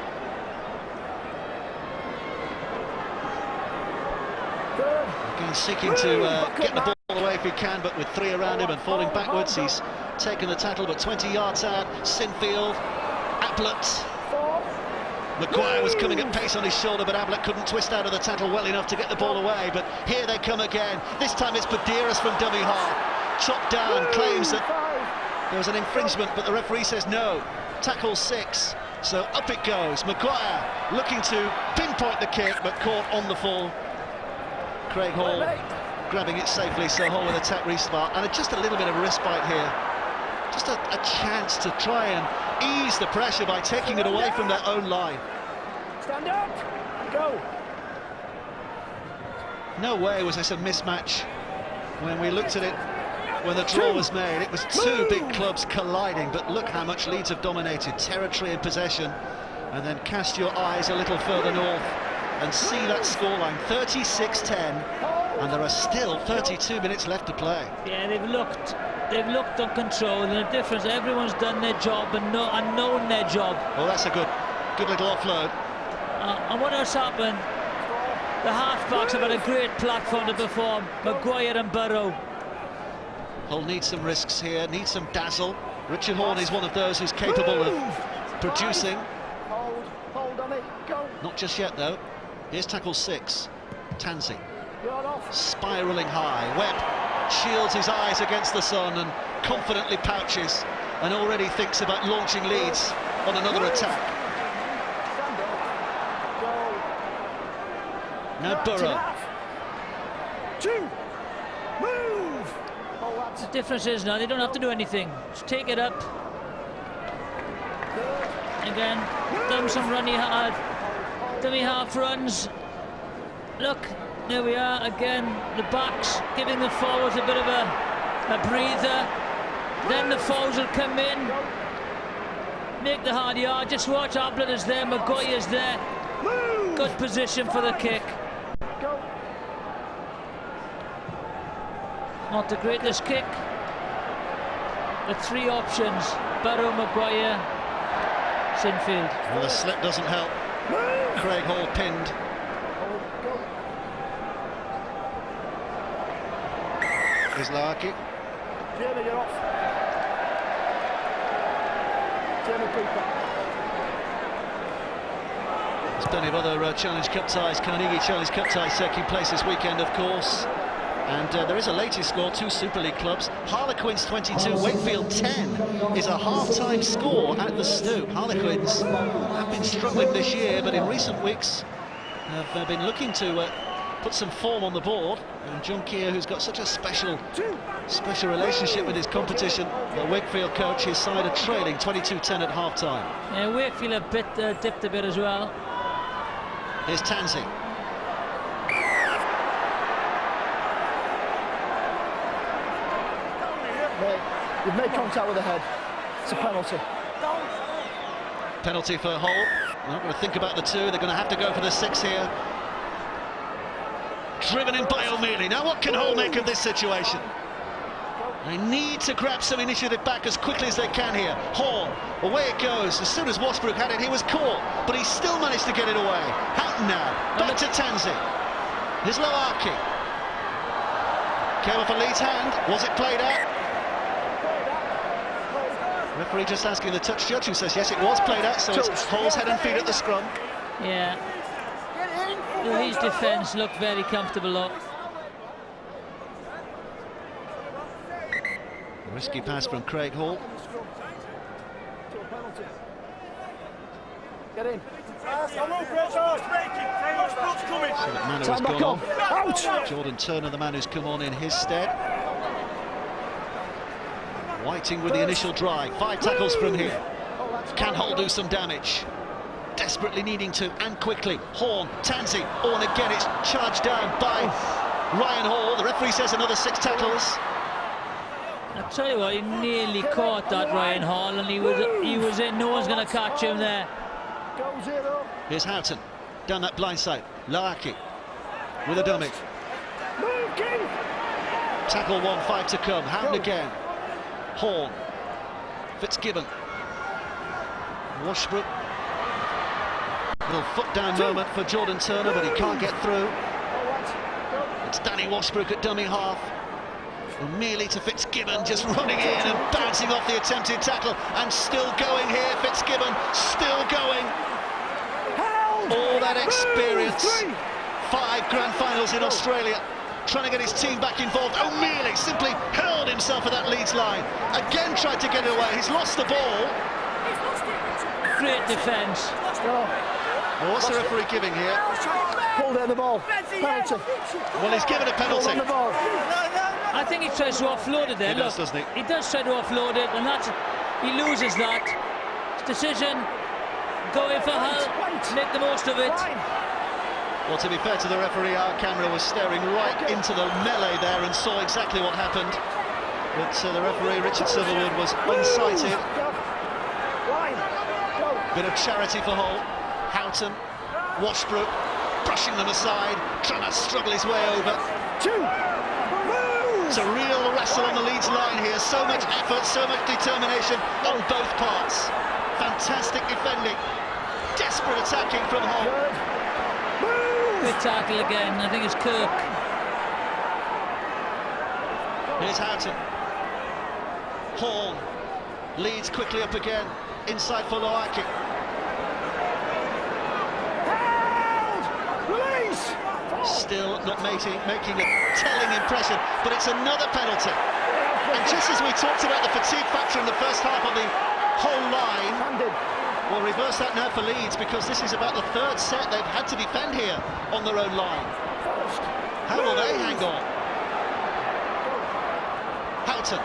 Again, seeking to get the ball away if he can, but with 3 around him and falling backwards, he's taken the tackle, but 20 yards out. Sinfield, Ablett. Maguire was coming at pace on his shoulder, but Ablett couldn't twist out of the tackle well enough to get the ball away. But here they come again. This time it's Badiras from dummy half. Chopped down, claims that there was an infringement, but the referee says no. Tackle 6, so up it goes. Maguire looking to pinpoint the kick, but caught on the fall. Craig Hall grabbing it safely, so Hall with a tap restart, and just a little bit of respite here. Just a chance to try and ease the pressure by taking it away from their own line. Stand up, go. No way was this a mismatch when we looked at it. When the draw was made, it was 2 big clubs colliding, but look how much Leeds have dominated territory and possession. And then cast your eyes a little further north and see that scoreline, 36-10, and there are still 32 minutes left to play. Yeah, they've looked on control, and the difference, everyone's done their job and known their job. Well, that's a good little offload. And what has happened? The half-backs have had a great platform to perform, Maguire and Burrow. Hull needs some risks here, needs some dazzle. Richard Horne is one of those who's capable of producing. Hold on it, go. Not just yet, though. Here's tackle 6, Tanzi. Spiralling high, Webb shields his eyes against the sun and confidently pouches, and already thinks about launching Leeds on another attack. Now Burrow. 2, move. The difference is now they don't have to do anything. Just take it up. Again, done some dummy half runs. Look, there we are again. The backs giving the forwards a bit of a breather. Then the forwards will come in, make the hard yard. Just watch, Ablett is there, Maguire's there. Good position for the kick. Not the greatest kick. The 3 options: Burrow, Maguire, Sinfield. Well, the slip doesn't help. Craig Hall pinned. Islaki. Jamie, you're off. Jamie Cooper. There's plenty of other Challenge Cup ties, Carnegie Challenge Cup ties taking place this weekend, of course. And there is a latest score, 2 Super League clubs. Harlequins 22, Wakefield 10 is a half-time score at the Stoop. Harlequins have been struggling this year, but in recent weeks have been looking to put some form on the board. And John Keir, who's got such a special relationship with his competition, the Wakefield coach, his side are trailing 22-10 at half-time. Yeah, Wakefield a bit dipped a bit as well. Here's Tansey. You've made contact with the head. It's a penalty. Penalty for Hull. They're not going to think about the two. They're going to have to go for the 6 here. Driven in by O'Mealy. Now what can Hull make of this situation? They need to grab some initiative back as quickly as they can here. Hall, away it goes. As soon as Westbrook had it, he was caught, but he still managed to get it away. Houghton now, back to Tansey. Here's Loaki. Came off a Leeds hand. Was it played out? Referee just asking the touch judge, who says yes, it was played out, so it's Hull's head and feet at the scrum. Yeah. The Leeds defence looked very comfortable up. Risky pass from Craig Hall. Get in. Manu has gone on. Out. Jordan Turner, the man who's come on in his stead. Whiting with the initial drive. 5 tackles from here. Can Hull do some damage? Desperately needing to, and quickly. Horn, Tansey, and again it's charged down by Ryan Hall. The referee says another 6 tackles. I tell you what, he nearly caught that Ryan Hall, and he was in. No one's going to catch him there. Here's Houghton down that blind side. Loaki with a dummy. Tackle 1, 5 to come. Houghton again. Horn, Fitzgibbon, Washbrook. Little foot down moment for Jordan Turner, but he can't get through. It's Danny Washbrook at dummy half. Merely to Fitzgibbon, just running in and bouncing off the attempted tackle, and still going here. Fitzgibbon still going. All that experience. 5 grand finals in Australia. Trying to get his team back involved. O'Mealy simply hurled himself at that Leeds line. Again tried to get it away. He's lost the ball. Great defence. Well, what's the referee giving here? Pulled out the ball. Penalty. Well, he's given a penalty. I think he tries to offload it there. He does, doesn't he? He does try to offload it, and he loses that. His decision, going for Hull, make the most of it. Well, to be fair to the referee, our camera was staring right into the melee there and saw exactly what happened. But the referee, Richard Silverwood, was unsighted. Bit of charity for Hull. Houghton, Washbrook, brushing them aside, trying to struggle his way over. It's a real wrestle on the Leeds line here. So much effort, so much determination on both parts. Fantastic defending. Desperate attacking from Hull. Good tackle again. I think it's Kirk. Here's Houghton. Hall. Leeds quickly up again. Inside for Loaki. Still not making a telling impression, but it's another penalty. And just as we talked about the fatigue factor in the first half on the whole line, we'll reverse that now for Leeds, because this is about the 3rd set they've had to defend here on their own line. How will they hang on? Houghton,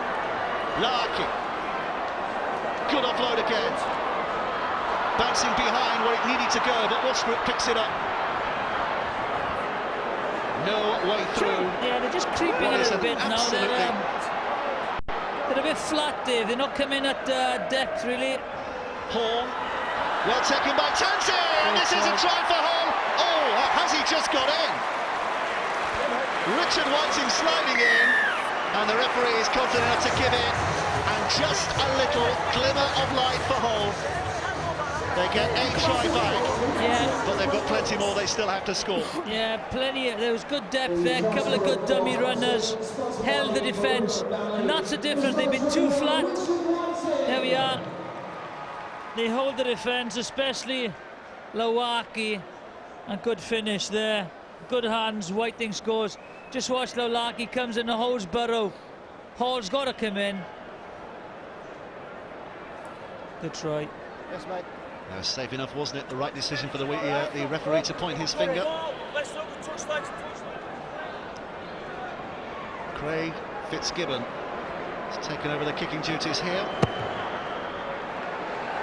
Larky, good offload again. Bouncing behind where it needed to go, but Washbrook picks it up. No way through. Yeah, they're just creeping a little bit now. They're a bit flat, Dave. They're not coming at depth, really. Horn, well taken by Tansey, and this is a try for Hull. Oh, has he just got in? Richard Whiting sliding in, and the referee is confident enough to give it. And just a little glimmer of light for Hull. They get a try back, but they've got plenty more they still have to score. Yeah, plenty. There was good depth there, a couple of good dummy runners, held the defence, and that's the difference. They've been too flat. There we are. They hold the defence, especially Loaki, and good finish there. Good hands, Whiting scores. Just watch Loaki comes in and holds Burrow. Hall's got to come in. Good try. Yes, mate. Safe enough, wasn't it? The right decision for the referee to point his finger. Craig Fitzgibbon has taken over the kicking duties here.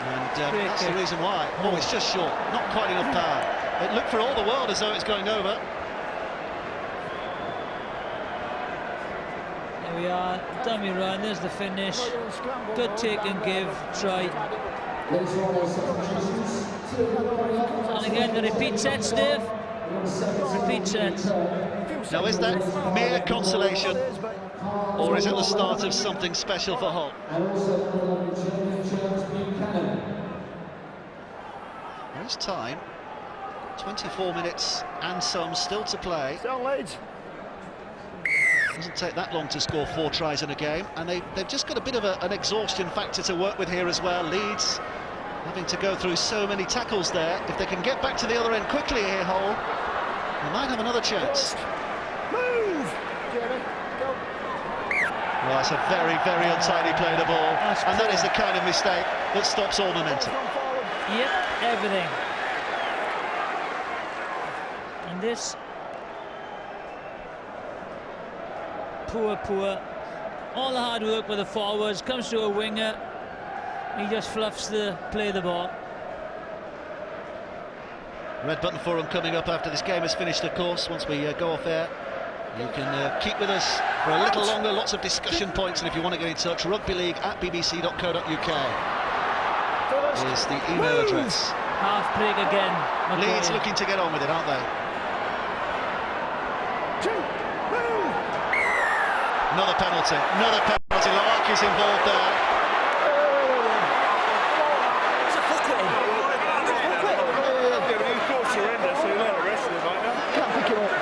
And that's the reason why. Oh, it's just short. Not quite enough power. It looked for all the world as though it's going over. There we are, dummy run, there's the finish. Good take and give, try. And again, the repeat sets, Dave. Repeat sets. Now, is that mere consolation, or is it the start of something special for Hull? There's time. 24 minutes and some still to play. Doesn't take that long to score 4 tries in a game, and they've just got a bit of an exhaustion factor to work with here as well. Leeds having to go through so many tackles there. If they can get back to the other end quickly here, Hull, they might have another chance. Move! Jeremy, go. Well, it's a very, very untidy play of the ball, and that is the kind of mistake that stops all momentum. Yep, everything. And this poor, all the hard work with the forwards comes to a winger. He just fluffs the play of the ball. Red button forum coming up after this game has finished, of course. Once we go off air, you can keep with us for a little longer. Lots of discussion points, and if you want to get in touch, rugbyleague@bbc.co.uk is the email address. Half break again. Leeds looking to get on with it, aren't they? Another penalty. Lark is involved there. It's a fuck with him. He's got surrender, so he'll let the rest of him right now. Can't pick him up.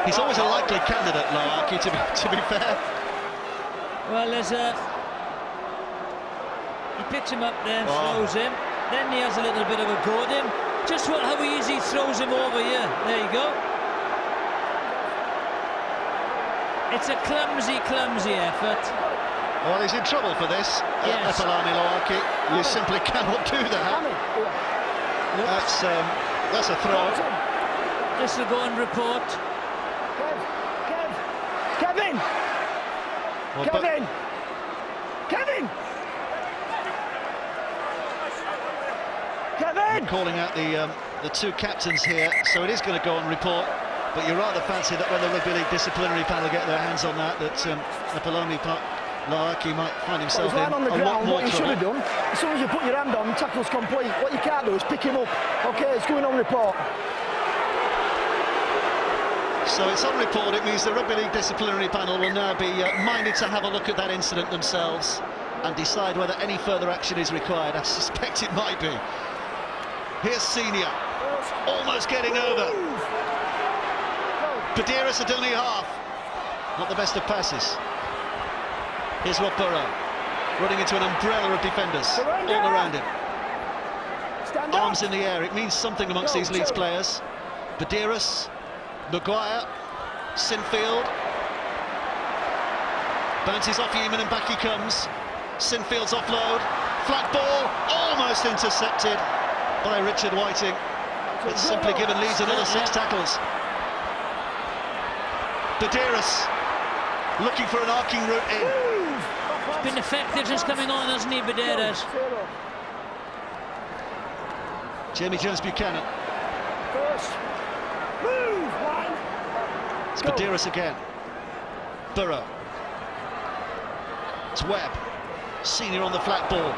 He's always a likely candidate, Larky, to be fair. Well, there's a... He picks him up there, throws him. Then he has a little bit of a go at him. Just how easy throws him over here. There you go. It's a clumsy effort. Well, he's in trouble for this. Yes. Epalani Loaki. You simply cannot do that. That's a throw. This will go and report. Kevin! Well, Kevin! Kevin! Kevin! Calling out the two captains here, so it is going to go on report. But you rather fancy that when the Rugby League disciplinary panel get their hands on that Epalani Loaki might find himself in on the a lot ground, more what you should have trouble. done, as soon as you put your hand on, tackle's complete. What you can't do is pick him up. Okay, it's going on report. So it's on report. It means the Rugby League disciplinary panel will now be minded to have a look at that incident themselves and decide whether any further action is required. I suspect it might be. Here's Senior, almost getting over. Padeiras had only half. Not the best of passes. Here's Rob Burrow, running into an umbrella of defenders all around him. Arms in the air, it means something amongst these Leeds players. Padeiras, Maguire, Sinfield. Bounces off Yeaman and back he comes. Sinfield's offload. Flat ball, almost intercepted by Richard Whiting. It's simply given Leeds another 6 tackles. Padeiras looking for an arcing route in. He's been effective since coming on, hasn't he, Padeiras? Jamie Jones-Buchanan. It's Padeiras again. Burrow. It's Webb. Senior on the flat ball.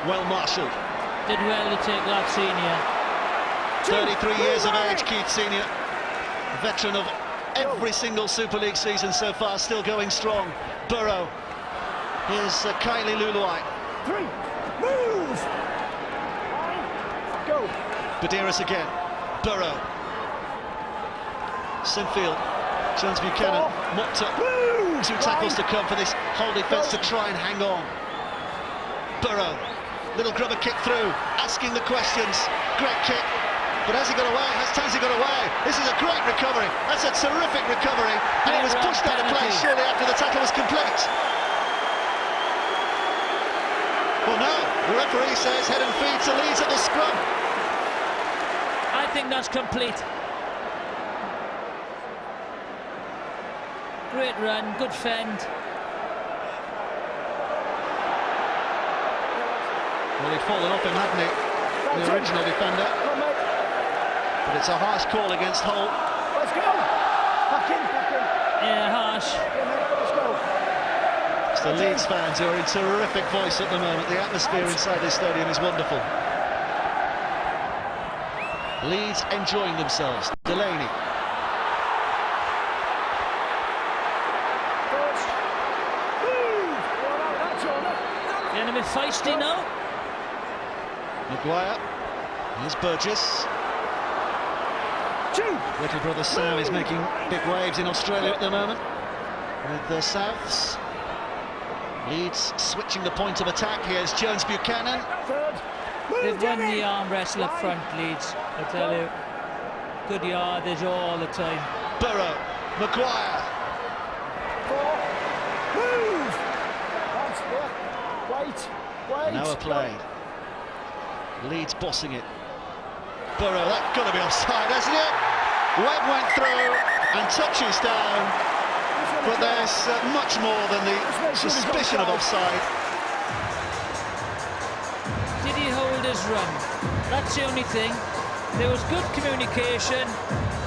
Well marshalled. Did well to take that, Senior. 33 years of age, Keith Senior. Veteran of every single Super League season so far, still going strong. Burrow. Here's Kylie Luluai. 3, move! Go. Padeiras again. Burrow. Sinfield. Jones-Buchanan mopped up. 2 tackles to come for this whole defence to try and hang on. Burrow. Little grubber kick through, asking the questions. Great kick. But has he got away? Has Tansey got away? This is a great recovery. That's a terrific recovery. And he was pushed out of play shortly after the tackle was complete. Well, no. The referee says head and feet to Leeds at the scrum. I think that's complete. Great run, good fend. Well, he'd fallen off him, hadn't he? The original defender. But it's a harsh call against Hull. Let's go. Back in. Yeah, harsh. Let's go. It's the Leeds fans who are in terrific voice at the moment. The atmosphere inside this stadium is wonderful. Leeds enjoying themselves. Delaney. Going to be feisty now. Maguire. Here's Burgess. Little brother Sam is making big waves in Australia at the moment with the Souths. Leeds switching the point of attack. Here's Jones Buchanan. They've won the arm wrestle up front, Leeds, I tell you. Good yardage all the time. Burrow. Maguire. Move. Wait. Now a play. Leeds bossing it. Burrow, that's got to be offside, hasn't it? Webb went through and touches down, but there's much more than the suspicion of offside. Did he hold his run? That's the only thing. There was good communication.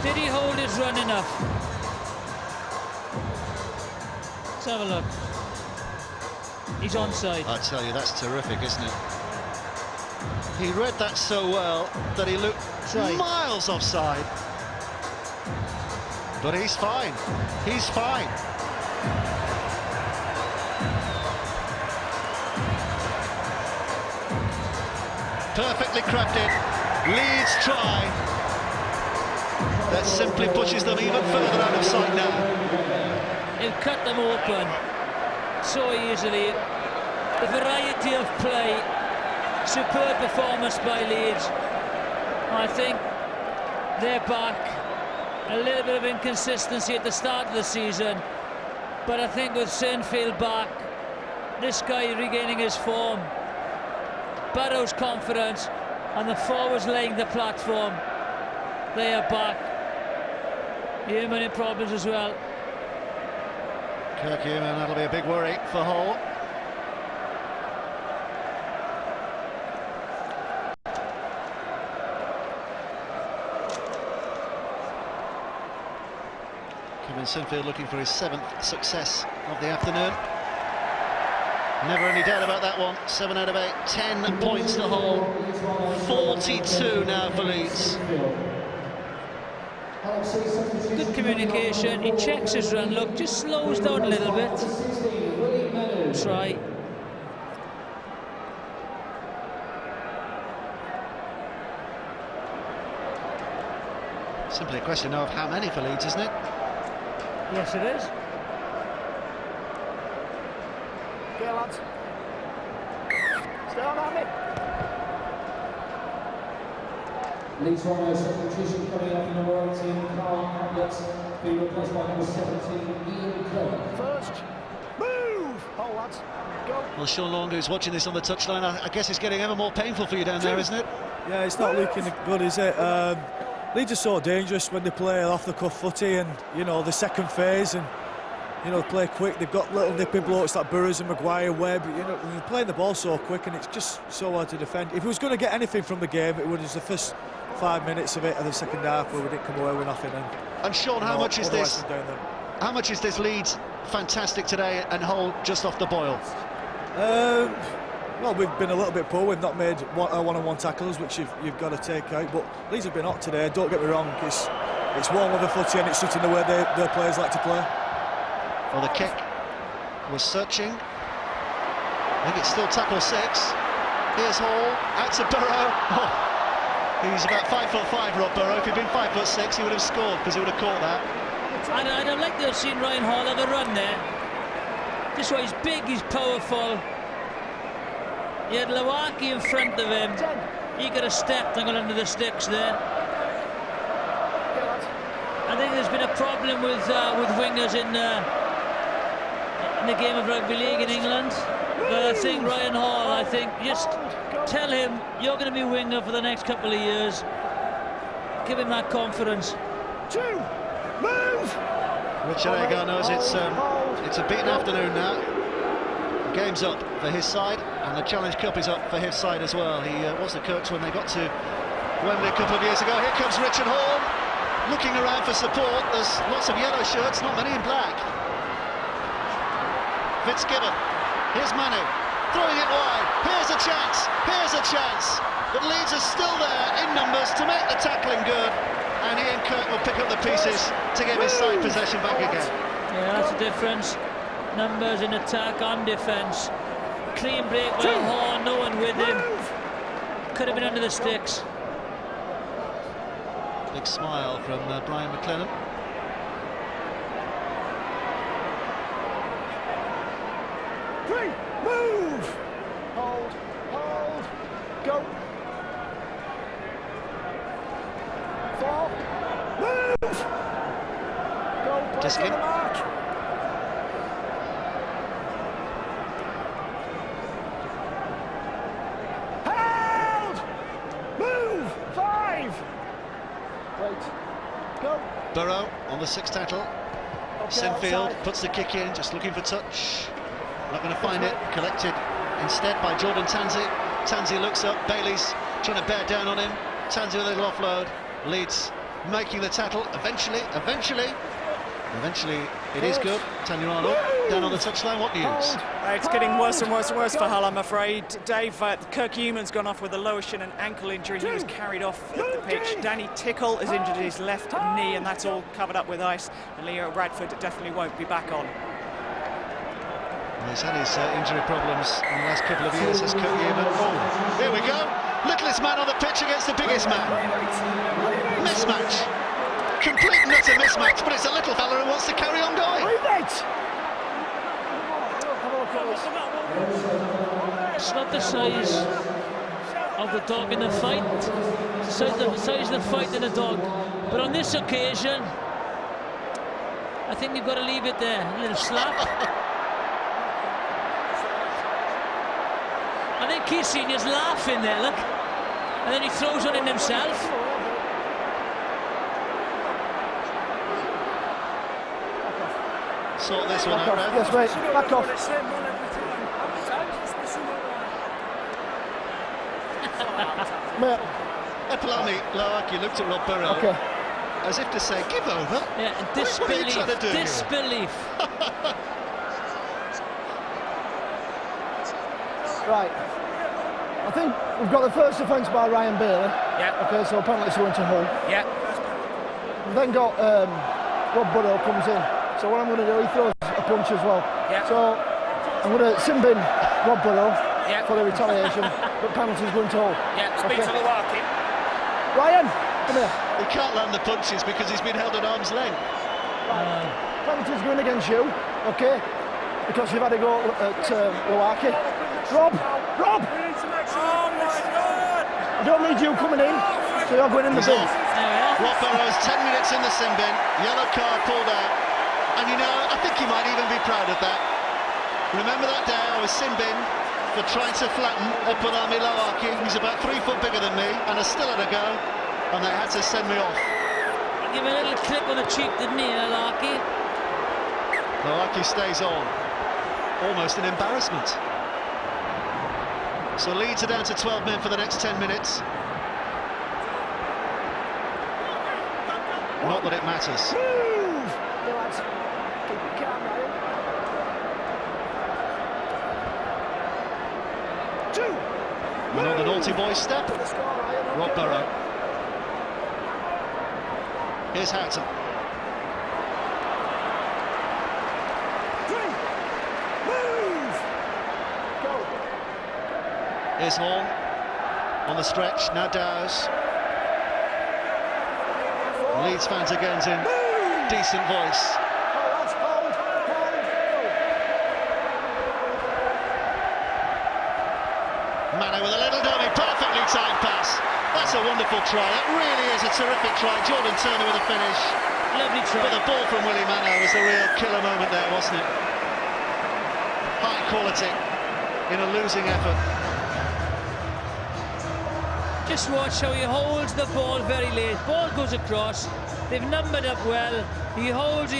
Did he hold his run enough? Let's have a look. He's onside. I tell you, that's terrific, isn't it? He read that so well that he looked miles offside. But he's fine. He's fine. Perfectly crafted. Leeds try. That simply pushes them even further out of sight now. He'll cut them open so easily. The variety of play. Superb performance by Leeds. I think they're back. A little bit of inconsistency at the start of the season, but I think with Sinfield back, this guy regaining his form, Burrow's confidence, and the forwards laying the platform, they are back. Yeoman in problems as well. Kirk Yeoman, that'll be a big worry for Hull. Kevin Sinfield looking for his 7th success of the afternoon. Never any doubt about that one. 7 out of 8, 10 points to Hull. 42 now for Leeds. Good communication. He checks his run. Look, just slows down a little bit. Try. Simply a question now of how many for Leeds, isn't it? Yes, it is. Okay, lads. Stay on at me. Leeds Rhinos substitution coming up in the world team. Carl Hamlet being replaced by number 17, Ian Coe. First. Move. Hold, lads. Go. Well, Sean Long, who's watching this on the touchline, I guess it's getting ever more painful for you down there, isn't it? Yeah, it's not looking good, is it? Leeds are so dangerous when they play off-the-cuff footy, and you know the second phase, and you know play quick. They've got little nippy blokes like Burrows and Maguire, Webb. You know, they're playing the ball so quick, and it's just so hard to defend. If he was going to get anything from the game, it was the first 5 minutes of it, of the second half, where we didn't come away with nothing. And Sean, how much is this? How much is this Leeds fantastic today, and Hull just off the boil? Well, we've been a little bit poor. We've not made one-on-one tackles, which you've got to take out. But Leeds have been hot today. Don't get me wrong. It's warm with the footy, and it's suiting the way their players like to play. Well, the kick was searching. I think it's still tackle 6. Here's Hall. Out to Burrow. Oh, he's about 5'5", Rob Burrow. If he'd been 5'6", he would have scored because he would have caught that. I'd like to have seen Ryan Hall have a run there. This way, he's big, he's powerful. He had Lawaki in front of him. He could have stepped and gone under the sticks there. I think there's been a problem with wingers in the game of rugby league in England. But I think Ryan Hall, just tell him you're going to be winger for the next couple of years. Give him that confidence. Richard Agar knows it's a beaten afternoon now. game's up for his side, and the Challenge Cup is up for his side as well. He was the coach when they got to Wembley a couple of years ago. Here comes Richard Hall, looking around for support. There's lots of yellow shirts, not many in black. Fitzgibbon, here's Manu, throwing it wide. Here's a chance, but Leeds are still there in numbers to make the tackling good, and Ian Kirk will pick up the pieces to give his side possession back again. Yeah, that's the difference. Numbers in attack and defence. Clean break by Hall, no one with him. Could have been under the sticks. Big smile from Brian McLennan. Three, move! Hold, go. 4, move! Go, place on the mark. Held! Move! 5! Wait, go. Burrow on the 6th tackle. Sinfield puts the kick in, just looking for touch. Not going to find it. Collected instead by Jordan Tanzi. Tanzi looks up. Bailey's trying to bear down on him. Tanzi with a little offload. Leeds making the tackle. Eventually, it is good. Tanya Arnold down on the touchline. What news? It's getting worse and worse and worse for Hull, I'm afraid. Dave, Kirk Human's gone off with a lower shin and ankle injury. He was carried off the pitch. Danny Tickle has injured his left knee, and that's all covered up with ice. And Leo Radford definitely won't be back on. Well, he's had his injury problems in the last couple of years as Kirk Human. Oh, here we go. Littlest man on the pitch against the biggest man. Mismatch. Complete and utter mismatch, but it's a little fella who wants to carry on going. It's not the size of the dog in the fight, it's the size of the fight in the dog. But on this occasion, I think you've got to leave it there. A little slap. I think Keith Senior's laughing there, look. And then he throws one in himself. Sort this one out, Rev. Yes, mate, back off. Mate. Epilami Lawaki looked at Rob Burrow as if to say, give over. Yeah, What are you trying to do disbelief. Right. I think we've got the first offence by Ryan Bailey. Yeah. Okay, so penalty's going to Hull. Yeah. We've then got Rob Burrow comes in. So what I'm going to do, he throws a punch as well. Yeah. So I'm going to sin bin Rob Burrow for the retaliation, but penalty's going to Hull. Yeah, speak to Lawaki. Ryan, come here. He can't land the punches because he's been held at arm's length. Penalty's going against you, okay? Because you've had a go at Lawaki. Rob! Oh my God! I don't need you coming in, so you're going in the bin. Rob Burrow's 10 minutes in the sin bin, yellow card pulled out. And you know, I think he might even be proud of that. Remember that day I was sin bin for trying to flatten Epilami Lawaki. He's about 3 foot bigger than me and I still had a go, and they had to send me off. Give him a little clip on the cheek, didn't he, Lawaki? Lawaki stays on. Almost an embarrassment. So Leeds are down to 12 men for the next 10 minutes. Not that it matters. Another naughty boy step. Rob Burrow. Here's Houghton. Here's Hall on the stretch. Now Dowes. Leeds fans again in decent voice. Mano with a little dummy, perfectly timed pass. That's a wonderful try. That really is a terrific try. Jordan Turner with a finish. Lovely try. But the ball from Willie Mano was a real killer moment there, wasn't it? High quality in a losing effort. Just watch how he holds the ball very late. Ball goes across. They've numbered up well. He holds.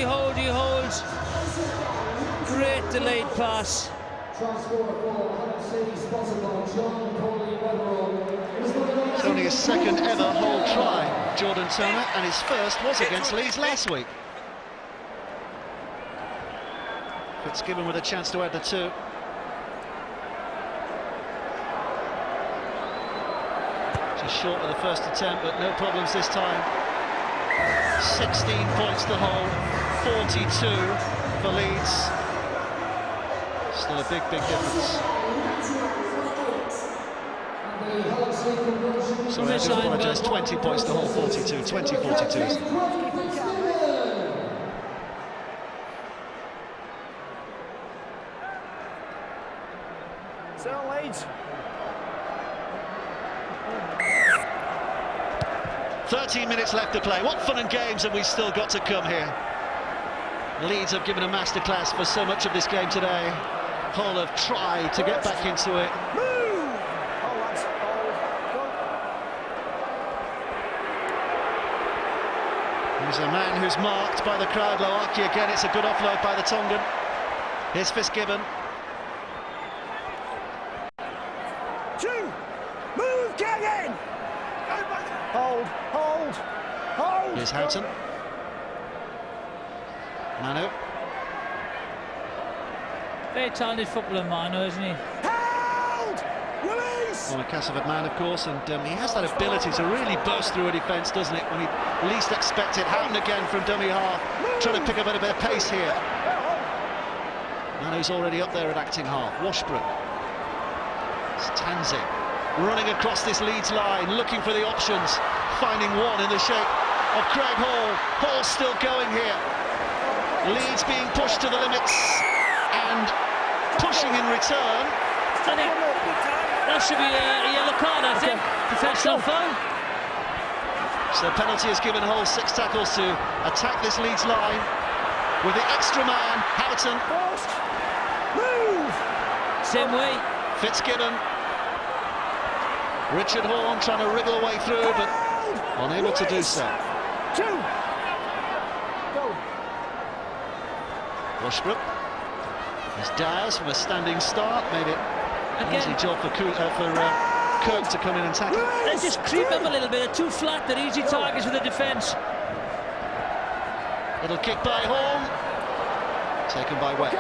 Great delayed pass. It's only his second ever Hull try, Jordan Turner, and his first was against Leeds last week. Fitzgibbon with a chance to add the 2. Just short of the first attempt, but no problems this time. 16 points to Hull, 42 for Leeds. Still a big difference. Sorry, I do apologise, 20 points to Hull, 42, 20-42. So Leeds. 13 minutes left to play. What fun and games have we still got to come here? Leeds have given a masterclass for so much of this game today. Hull have tried to get back into it. Here's a man who's marked by the crowd. Loaki again, it's a good offload by the Tongan. Here's Fitzgibbon. Move, get in! Hold! Here's Houghton. Manu. Very talented footballer, Manu, isn't he? Release! On a Castleford man, of course, and he has that ability to really burst through a defence, doesn't it, when he least expect it. Houghton again from dummy half, trying to pick up a bit of pace here. Manu's already up there at acting half. Washbrook. It's Tanzi running across this Leeds line, looking for the options, finding one in the shape of Craig Hall. Hall's still going here. Leeds being pushed to the limits and pushing in return. That should be a yellow card, I think. Professional foul. So the penalty has given Hull 6 tackles to attack this Leeds line with the extra man, Houghton. Move! Same way. Fitzgibbon. Richard Horne trying to wriggle away through, but unable to do so. Washbrook. There's Dowes from a standing start, made it an easy job for Kirk to come in and tackle. They just creep up a little bit, they're too flat, they're easy targets for the defence. Little kick by Horne, taken by Webb.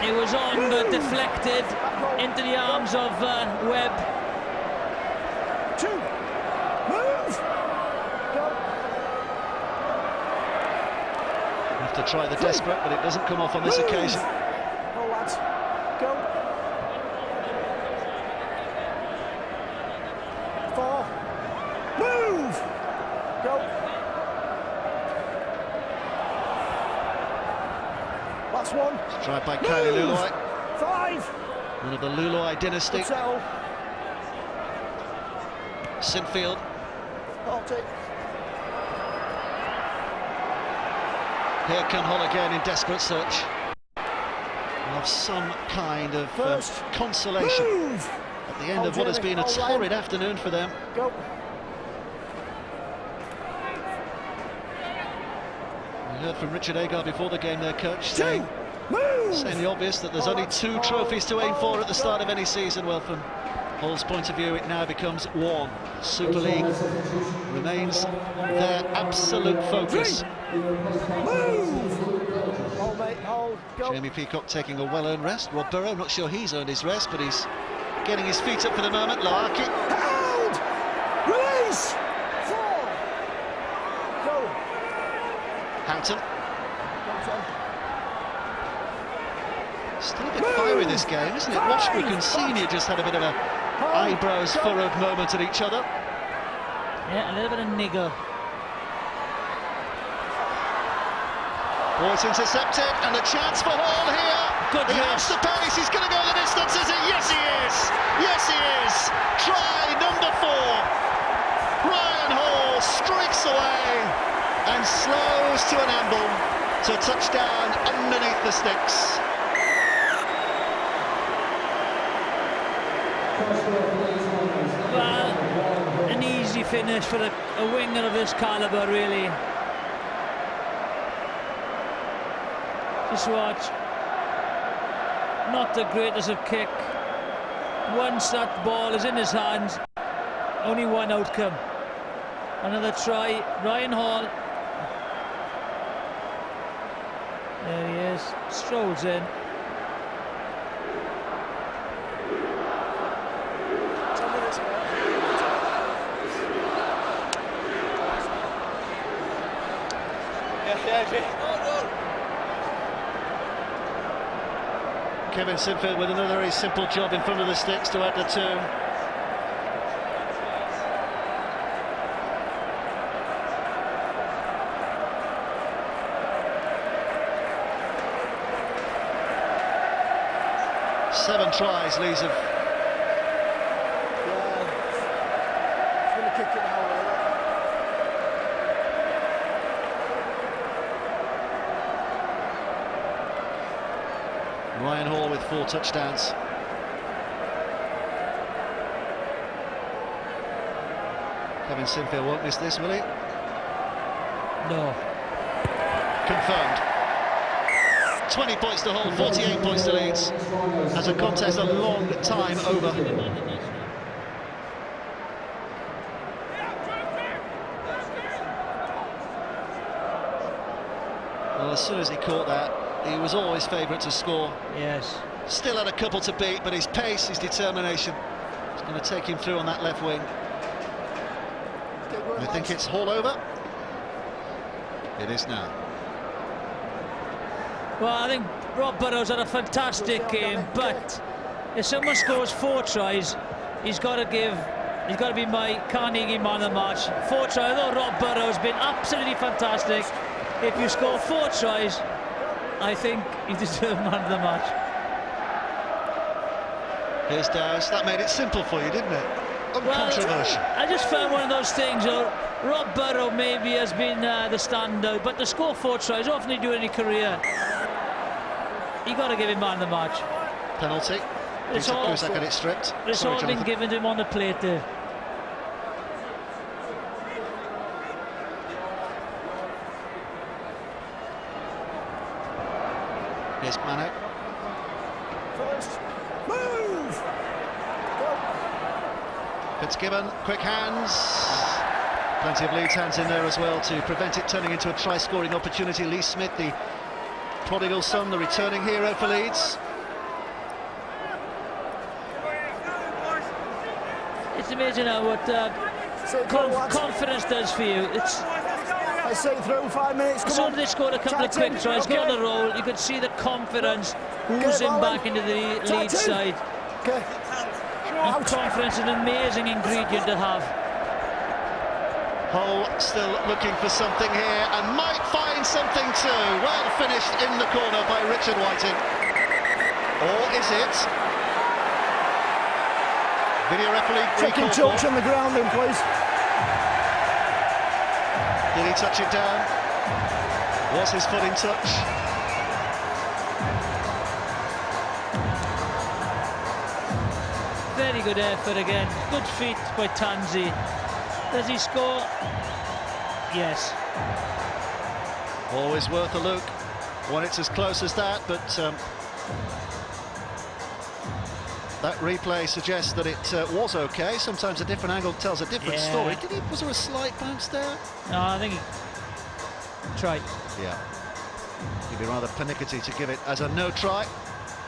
It was on, but deflected into the arms of Webb. Move! Have to try the desperate, but it doesn't come off on this occasion. Go, lads. Go. 4. Move! Go. Last one. It's tried by Kylie Luloi. 5. One of the Luloi dynasty. Sinfield. 40. Here come Hull again in desperate search of some kind of consolation at the end of what has been a torrid afternoon for them. Go. We heard from Richard Agar before the game, their coach, saying the obvious, that there's only 2 trophies to aim for at the start of any season. Well, from Hull's point of view, it now becomes 1. Super League remains their absolute focus. Hold, mate, hold. Go. Jamie Peacock taking a well-earned rest. Rob Burrow, not sure he's earned his rest, but he's getting his feet up for the moment. Loaki. Hold! Release! 4. Go. Houghton. Still a bit fiery this game, isn't it? Washbrook and Senior just had a bit of a eyebrows furrowed moment at each other. Yeah, a little bit of niggle. Oh, it's intercepted, and a chance for Hall here. Good he has the pace, he's going to go the distance, is it? Yes, he is! Yes, he is! Try number 4. Ryan Hall streaks away and slows to an amble to touchdown underneath the sticks. Well, an easy finish for a winger of this calibre, really. Just watch. not the greatest of kick. Once that ball is in his hands, only one outcome. Another try, Ryan Hall. There he is, strolls in. Kevin Sinfield with another very simple job in front of the sticks to add the 2. Seven tries, Leeds have. He's going to kick it now. Ryan Hall with 4 touchdowns. Kevin Sinfield won't miss this, will he? No. Confirmed. 20 points to Hull, 48 points to Leeds. As a contest a long time over. Well, as soon as he caught that, he was always favourite to score. Yes. Still had a couple to beat, but his pace, his determination is going to take him through on that left wing. I think it's Hall over. It is now. Well, I think Rob Burrow's had a fantastic game, but if someone scores 4 tries, he's got to be my Carnegie man of the match. 4 tries, although Rob Burrow's been absolutely fantastic. If you score 4 tries, I think you deserve man of the match. Here's Dowes. That made it simple for you, didn't it? Uncontroversial. Well, I just found one of those things, Rob Burrow maybe has been the standout, but to score 4 tries, often he do in his career. You got to give him man of the match. Penalty. It's all get it stripped. It's Sorry, all been Jonathan. given to him on the plate there. Here's Mano. First move. Fitzgibbon, quick hands. Plenty of Leeds hands in there as well to prevent it turning into a try-scoring opportunity. Lee Smith, the prodigal son, the returning hero for Leeds. It's amazing how what confidence does for you. I say through 5 minutes. Come as soon on. as they scored a couple of quick tries, got on the roll, you could see the confidence oozing back into the Leeds side. Okay. And confidence is an amazing ingredient to have. Hull still looking for something here and might find something too. Well finished in the corner by Richard Whiting. Or is it? Video referee. Check your touch on the ground then, please. Did he touch it down? Was his foot in touch? Very good effort again. Good feet by Tanzi. Does he score? Yes. Always worth a look when it's as close as that, but that replay suggests that it was okay. Sometimes a different angle tells a different story. Was there a slight bounce there? No, I think he tried. Yeah. He'd be rather pernickety to give it as a no try.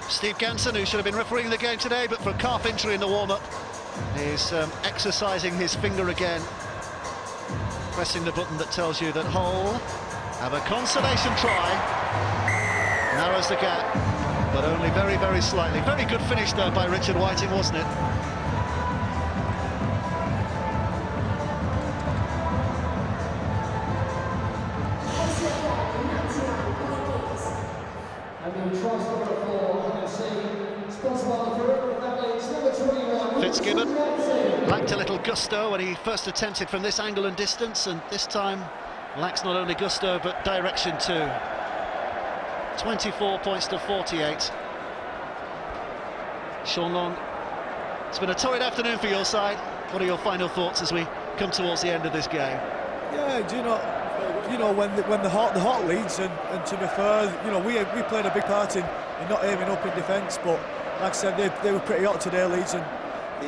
Steve Ganson, who should have been refereeing the game today, but for a calf injury in the warm-up, is exercising his finger again, pressing the button that tells you that Hull have a consolation try. Narrows the gap, but only very, very slightly. Very good finish, though, by Richard Whiting, wasn't it? Fitzgibbon lacked a little gusto when he first attempted from this angle and distance, and this time lacks not only gusto but direction too. 24 points to 48. Sean Long, it's been a torrid afternoon for your side. What are your final thoughts as we come towards the end of this game? Yeah, do you know when the Hart Leeds, and to be fair, you know, we played a big part in and not aiming up in defence. But like I said, they were pretty hot today, Leeds, and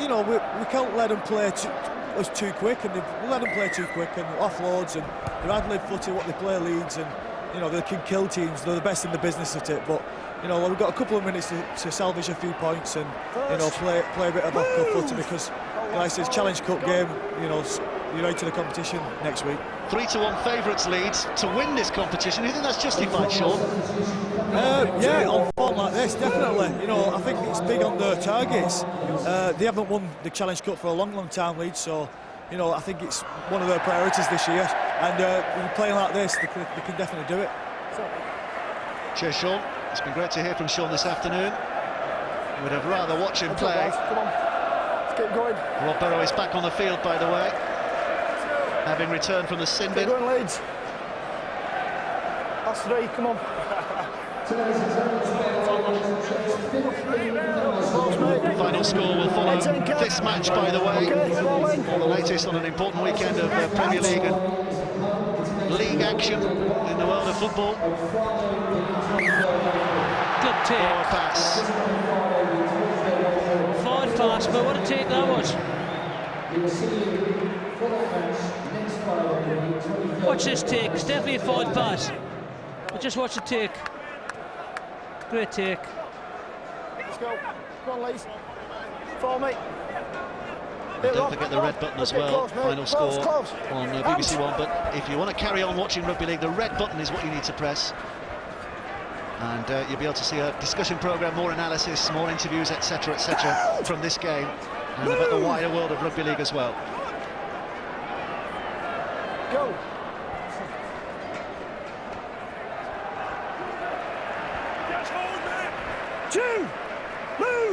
you know we can't let them play us too quick, and they let them play too quick and offloads, and they're ad-lib footy what they play, Leeds, and you know they can kill teams. They're the best in the business at it. But you know we've got a couple of minutes to salvage a few points and you know play a bit of off-cup footy, because like I said, it's Challenge Cup game. You know you're out to the competition next week. 3-1 favourites, Leeds, to win this competition. Do you think that's justified, Sean? Yeah, on form like this, definitely. You know, I think it's big on their targets. They haven't won the Challenge Cup for a long time, Leeds, so you know I think it's one of their priorities this year. And when playing like this, they can definitely do it. Cheers, Sean. It's been great to hear from Sean this afternoon. Would have rather watch him play. Come on, let's keep going. Rob Burrow is back on the field, by the way, having returned from the sin bin. Keep going, Leeds. That's 3, come on. Final score will follow this match, by the way. The latest on an important weekend of Premier League and league action in the world of football. Good take. Forward pass. Forward pass, but what a take that was. Watch this take. It's definitely a forward pass. But just watch the take. Great take. Let's go. Come on, Leeds. For me. And don't forget the red button as well. Final score on BBC One. But if you want to carry on watching rugby league, the red button is what you need to press. And you'll be able to see a discussion programme, more analysis, more interviews, etc., from this game, and about the wider world of rugby league as well. Go.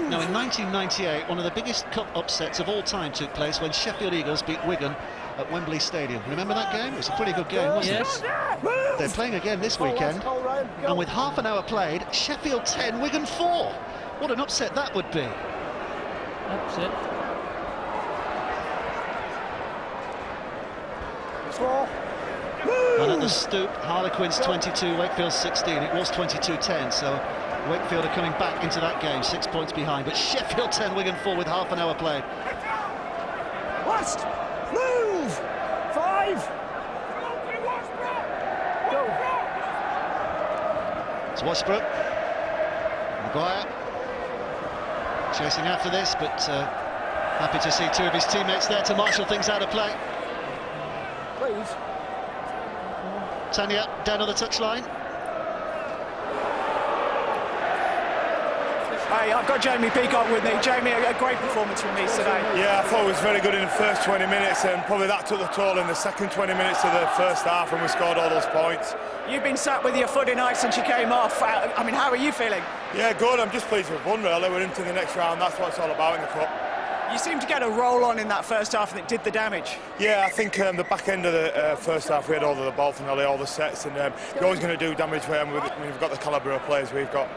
Now, in 1998, one of the biggest cup upsets of all time took place when Sheffield Eagles beat Wigan at Wembley Stadium. Remember that game? It was a pretty good game, wasn't it? They're playing again this weekend, and with half an hour played, Sheffield 10, Wigan 4. What an upset that would be. Upset. And at the Stoop, Harlequins 22, Wakefield 16. It was 22-10, so Wakefield are coming back into that game, 6 points behind. But Sheffield 10, Wigan 4 with half an hour played. Last move. 5. Go. It's Westbrook. Maguire chasing after this, but happy to see 2 of his teammates there to marshal things out of play. Please. Tanya down on the touchline. Hey, I've got Jamie Peacock with me. Jamie, a great performance from Leeds today. Yeah, I thought it was very good in the first 20 minutes, and probably that took the toll in the second 20 minutes of the first half, and we scored all those points. You've been sat with your foot in ice since you came off. I mean, how are you feeling? Yeah, good. I'm just pleased we've won, really. We're into the next round. That's what it's all about in the cup. You seemed to get a roll on in that first half and it did the damage. Yeah, I think the back end of the first half we had all of the ball from early, all the sets, and you're always going to do damage when we've got the calibre of players we've got.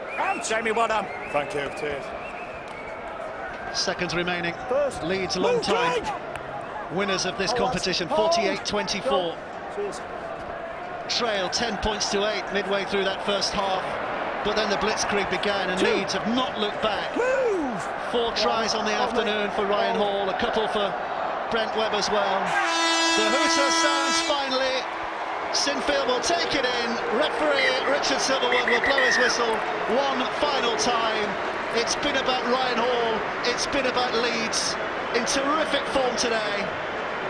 Jamie, well done. Thank you. Cheers. Seconds remaining. Leeds long time winners of this competition, 48-24. Trail 10 points to 8 midway through that first half, but then the blitzkrieg began and Leeds have not looked back. 4 tries on the afternoon for Ryan Hall, a couple for Brent Webb as well. The hooter sounds finally. Sinfield will take it in. Referee Richard Silverwood will blow his whistle one final time. It's been about Ryan Hall, it's been about Leeds in terrific form today.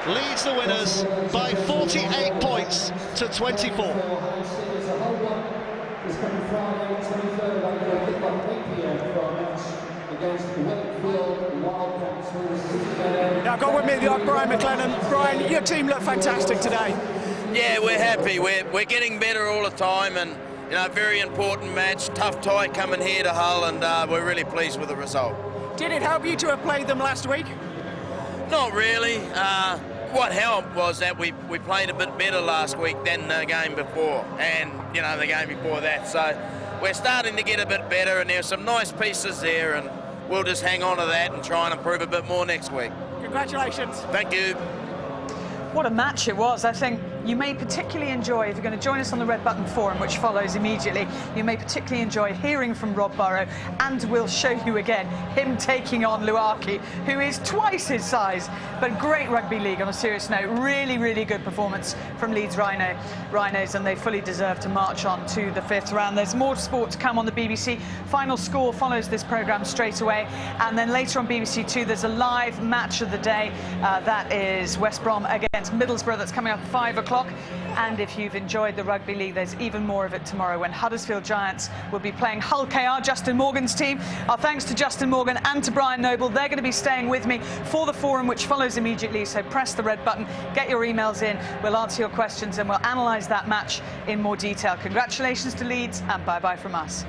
Leeds the winners by 48 points to 24. Now, I've got with me Brian McLennan. Brian, your team looked fantastic today. Yeah, we're happy. We're getting better all the time, and you know, very important match, tough tie coming here to Hull, and we're really pleased with the result. Did it help you to have played them last week? Not really. What helped was that we played a bit better last week than the game before, and you know, the game before that. So we're starting to get a bit better, and there's some nice pieces there, and we'll just hang on to that and try and improve a bit more next week. Congratulations. Thank you. What a match it was. I think You may particularly enjoy, if you're going to join us on the Red Button Forum, which follows immediately, you may particularly enjoy hearing from Rob Burrow, and we'll show you again him taking on Luaki, who is twice his size. But great rugby league on a serious note. Really, really good performance from Leeds Rhinos, and they fully deserve to march on to the 5th round. There's more sport to come on the BBC. Final score follows this programme straight away, and then later on BBC Two there's a live match of the day. That is West Brom against Middlesbrough. That's coming up at 5 o'clock. And if you've enjoyed the rugby league, there's even more of it tomorrow when Huddersfield Giants will be playing Hull KR, Justin Morgan's team. Our thanks to Justin Morgan and to Brian Noble. They're going to be staying with me for the forum, which follows immediately. So press the red button, get your emails in. We'll answer your questions and we'll analyse that match in more detail. Congratulations to Leeds, and bye-bye from us.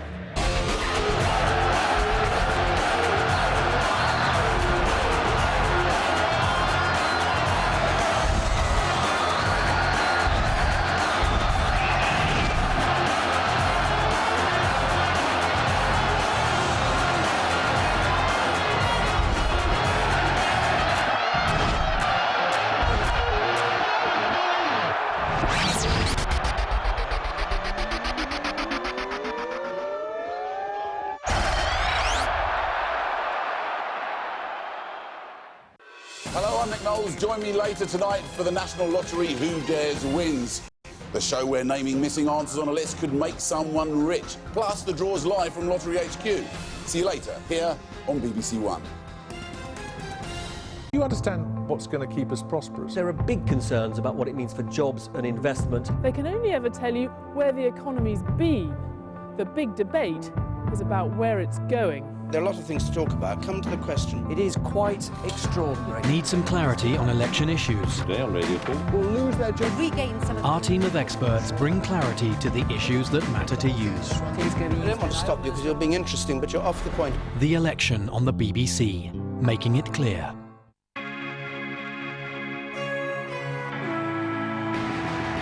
Join me later tonight for the National Lottery Who Dares Wins. The show where naming missing answers on a list could make someone rich. Plus, the draw's live from Lottery HQ. See you later, here on BBC One. Do you understand what's going to keep us prosperous? There are big concerns about what it means for jobs and investment. They can only ever tell you where the economy's been. The big debate is about where it's going. There are a lot of things to talk about. Come to the question. It is quite extraordinary. Need some clarity on election issues. Today on Radio 2. Will lose their job. Regain some of Our team of experts bring clarity to the issues that matter to you. I don't want to stop you because you're being interesting, but you're off the point. The election on the BBC, making it clear.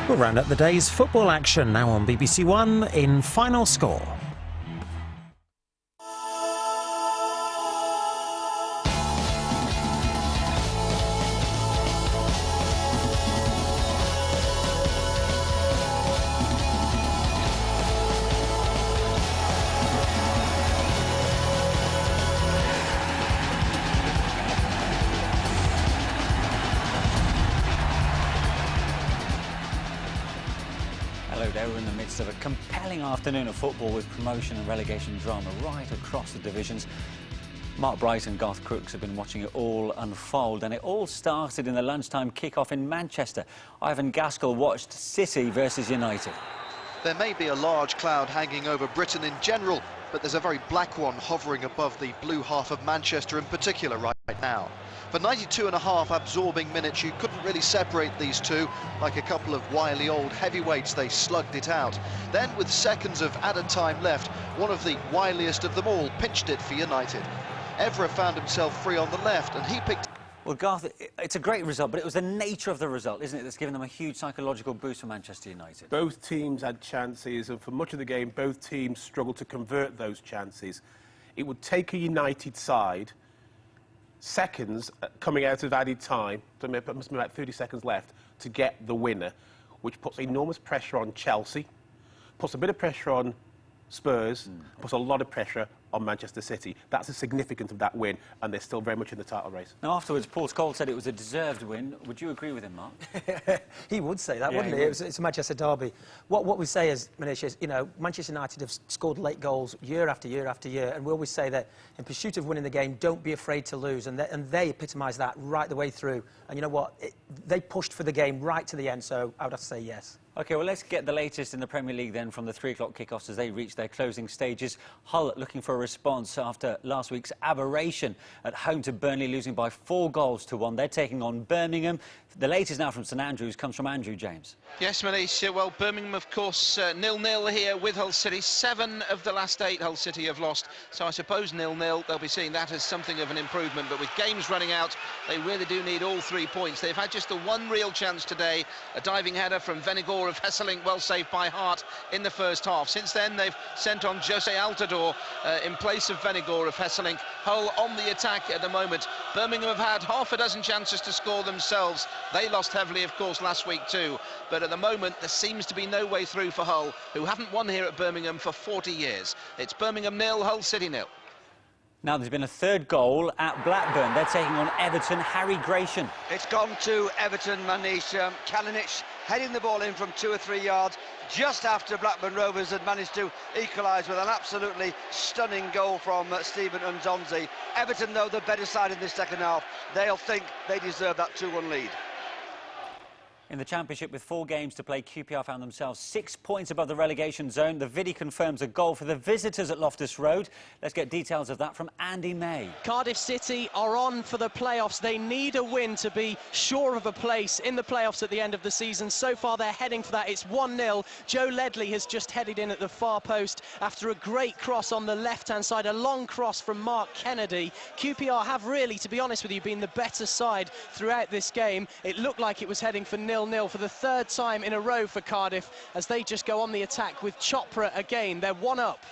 We'll round up the day's football action now on BBC One in Final Score. Of a compelling afternoon of football with promotion and relegation drama right across the divisions. Mark Bright and Garth Crooks have been watching it all unfold, and it all started in the lunchtime kick-off in Manchester. Ivan Gaskell watched City versus United. There may be a large cloud hanging over Britain in general, but there's a very black one hovering above the blue half of Manchester in particular right now. For 92.5 absorbing minutes, you couldn't really separate these two. Like a couple of wily old heavyweights, they slugged it out. Then, with seconds of added time left, one of the wiliest of them all pinched it for United. Evra found himself free on the left, and he picked... Well, Garth, it's a great result, but it was the nature of the result, isn't it, that's given them a huge psychological boost for Manchester United? Both teams had chances, and for much of the game, both teams struggled to convert those chances. It would take a United side seconds coming out of added time, so there must be about 30 seconds left, to get the winner, which puts enormous pressure on Chelsea, puts a bit of pressure on Spurs, puts a lot of pressure on Manchester City. That's the significance of that win, and they're still very much in the title race. Now, afterwards, Paul Scholes said it was a deserved win. Would you agree with him, Mark? He would say that, wouldn't he? It's a Manchester derby. What we say is, Manish, is, you know, Manchester United have scored late goals year after year after year, and we always say that in pursuit of winning the game, don't be afraid to lose, and they epitomise that right the way through. And you know what? They pushed for the game right to the end, so I would have to say yes. OK, well, let's get the latest in the Premier League then from the 3 o'clock kickoffs as they reach their closing stages. Hull looking for a response after last week's aberration at home to Burnley, losing by 4 goals to 1. They're taking on Birmingham. The latest now from St Andrews comes from Andrew James. Yes, Manish. Well, Birmingham, of course, 0-0 here with Hull City. 7 of the last 8 Hull City have lost. So I suppose 0-0, they'll be seeing that as something of an improvement. But with games running out, they really do need all 3 points. They've had just the one real chance today, a diving header from Vennegoor Vennegoor of Hesselink, well saved by Hart in the first half. Since then, they've sent on Jose Altidore in place of Vennegoor of Hesselink. Hull on the attack at the moment. Birmingham have had half a dozen chances to score themselves. They lost heavily, of course, last week too. But at the moment, there seems to be no way through for Hull, who haven't won here at Birmingham for 40 years. It's Birmingham 0, Hull City 0. Now there's been a third goal at Blackburn. They're taking on Everton. Harry Gratian. It's gone to Everton, Manish. Kalinic heading the ball in from 2 or 3 yards just after Blackburn Rovers had managed to equalise with an absolutely stunning goal from Stephen Nzonzi. Everton, though, the better side in this second half. They'll think they deserve that 2-1 lead. In the Championship, with 4 games to play, QPR found themselves 6 points above the relegation zone. The Vidi confirms a goal for the visitors at Loftus Road. Let's get details of that from Andy May. Cardiff City are on for the playoffs. They need a win to be sure of a place in the playoffs at the end of the season. So far, they're heading for that. It's 1-0. Joe Ledley has just headed in at the far post after a great cross on the left-hand side, a long cross from Mark Kennedy. QPR have really, to be honest with you, been the better side throughout this game. It looked like it was heading for 0-0 for the 3rd time in a row for Cardiff as they just go on the attack with Chopra again. They're 1 up.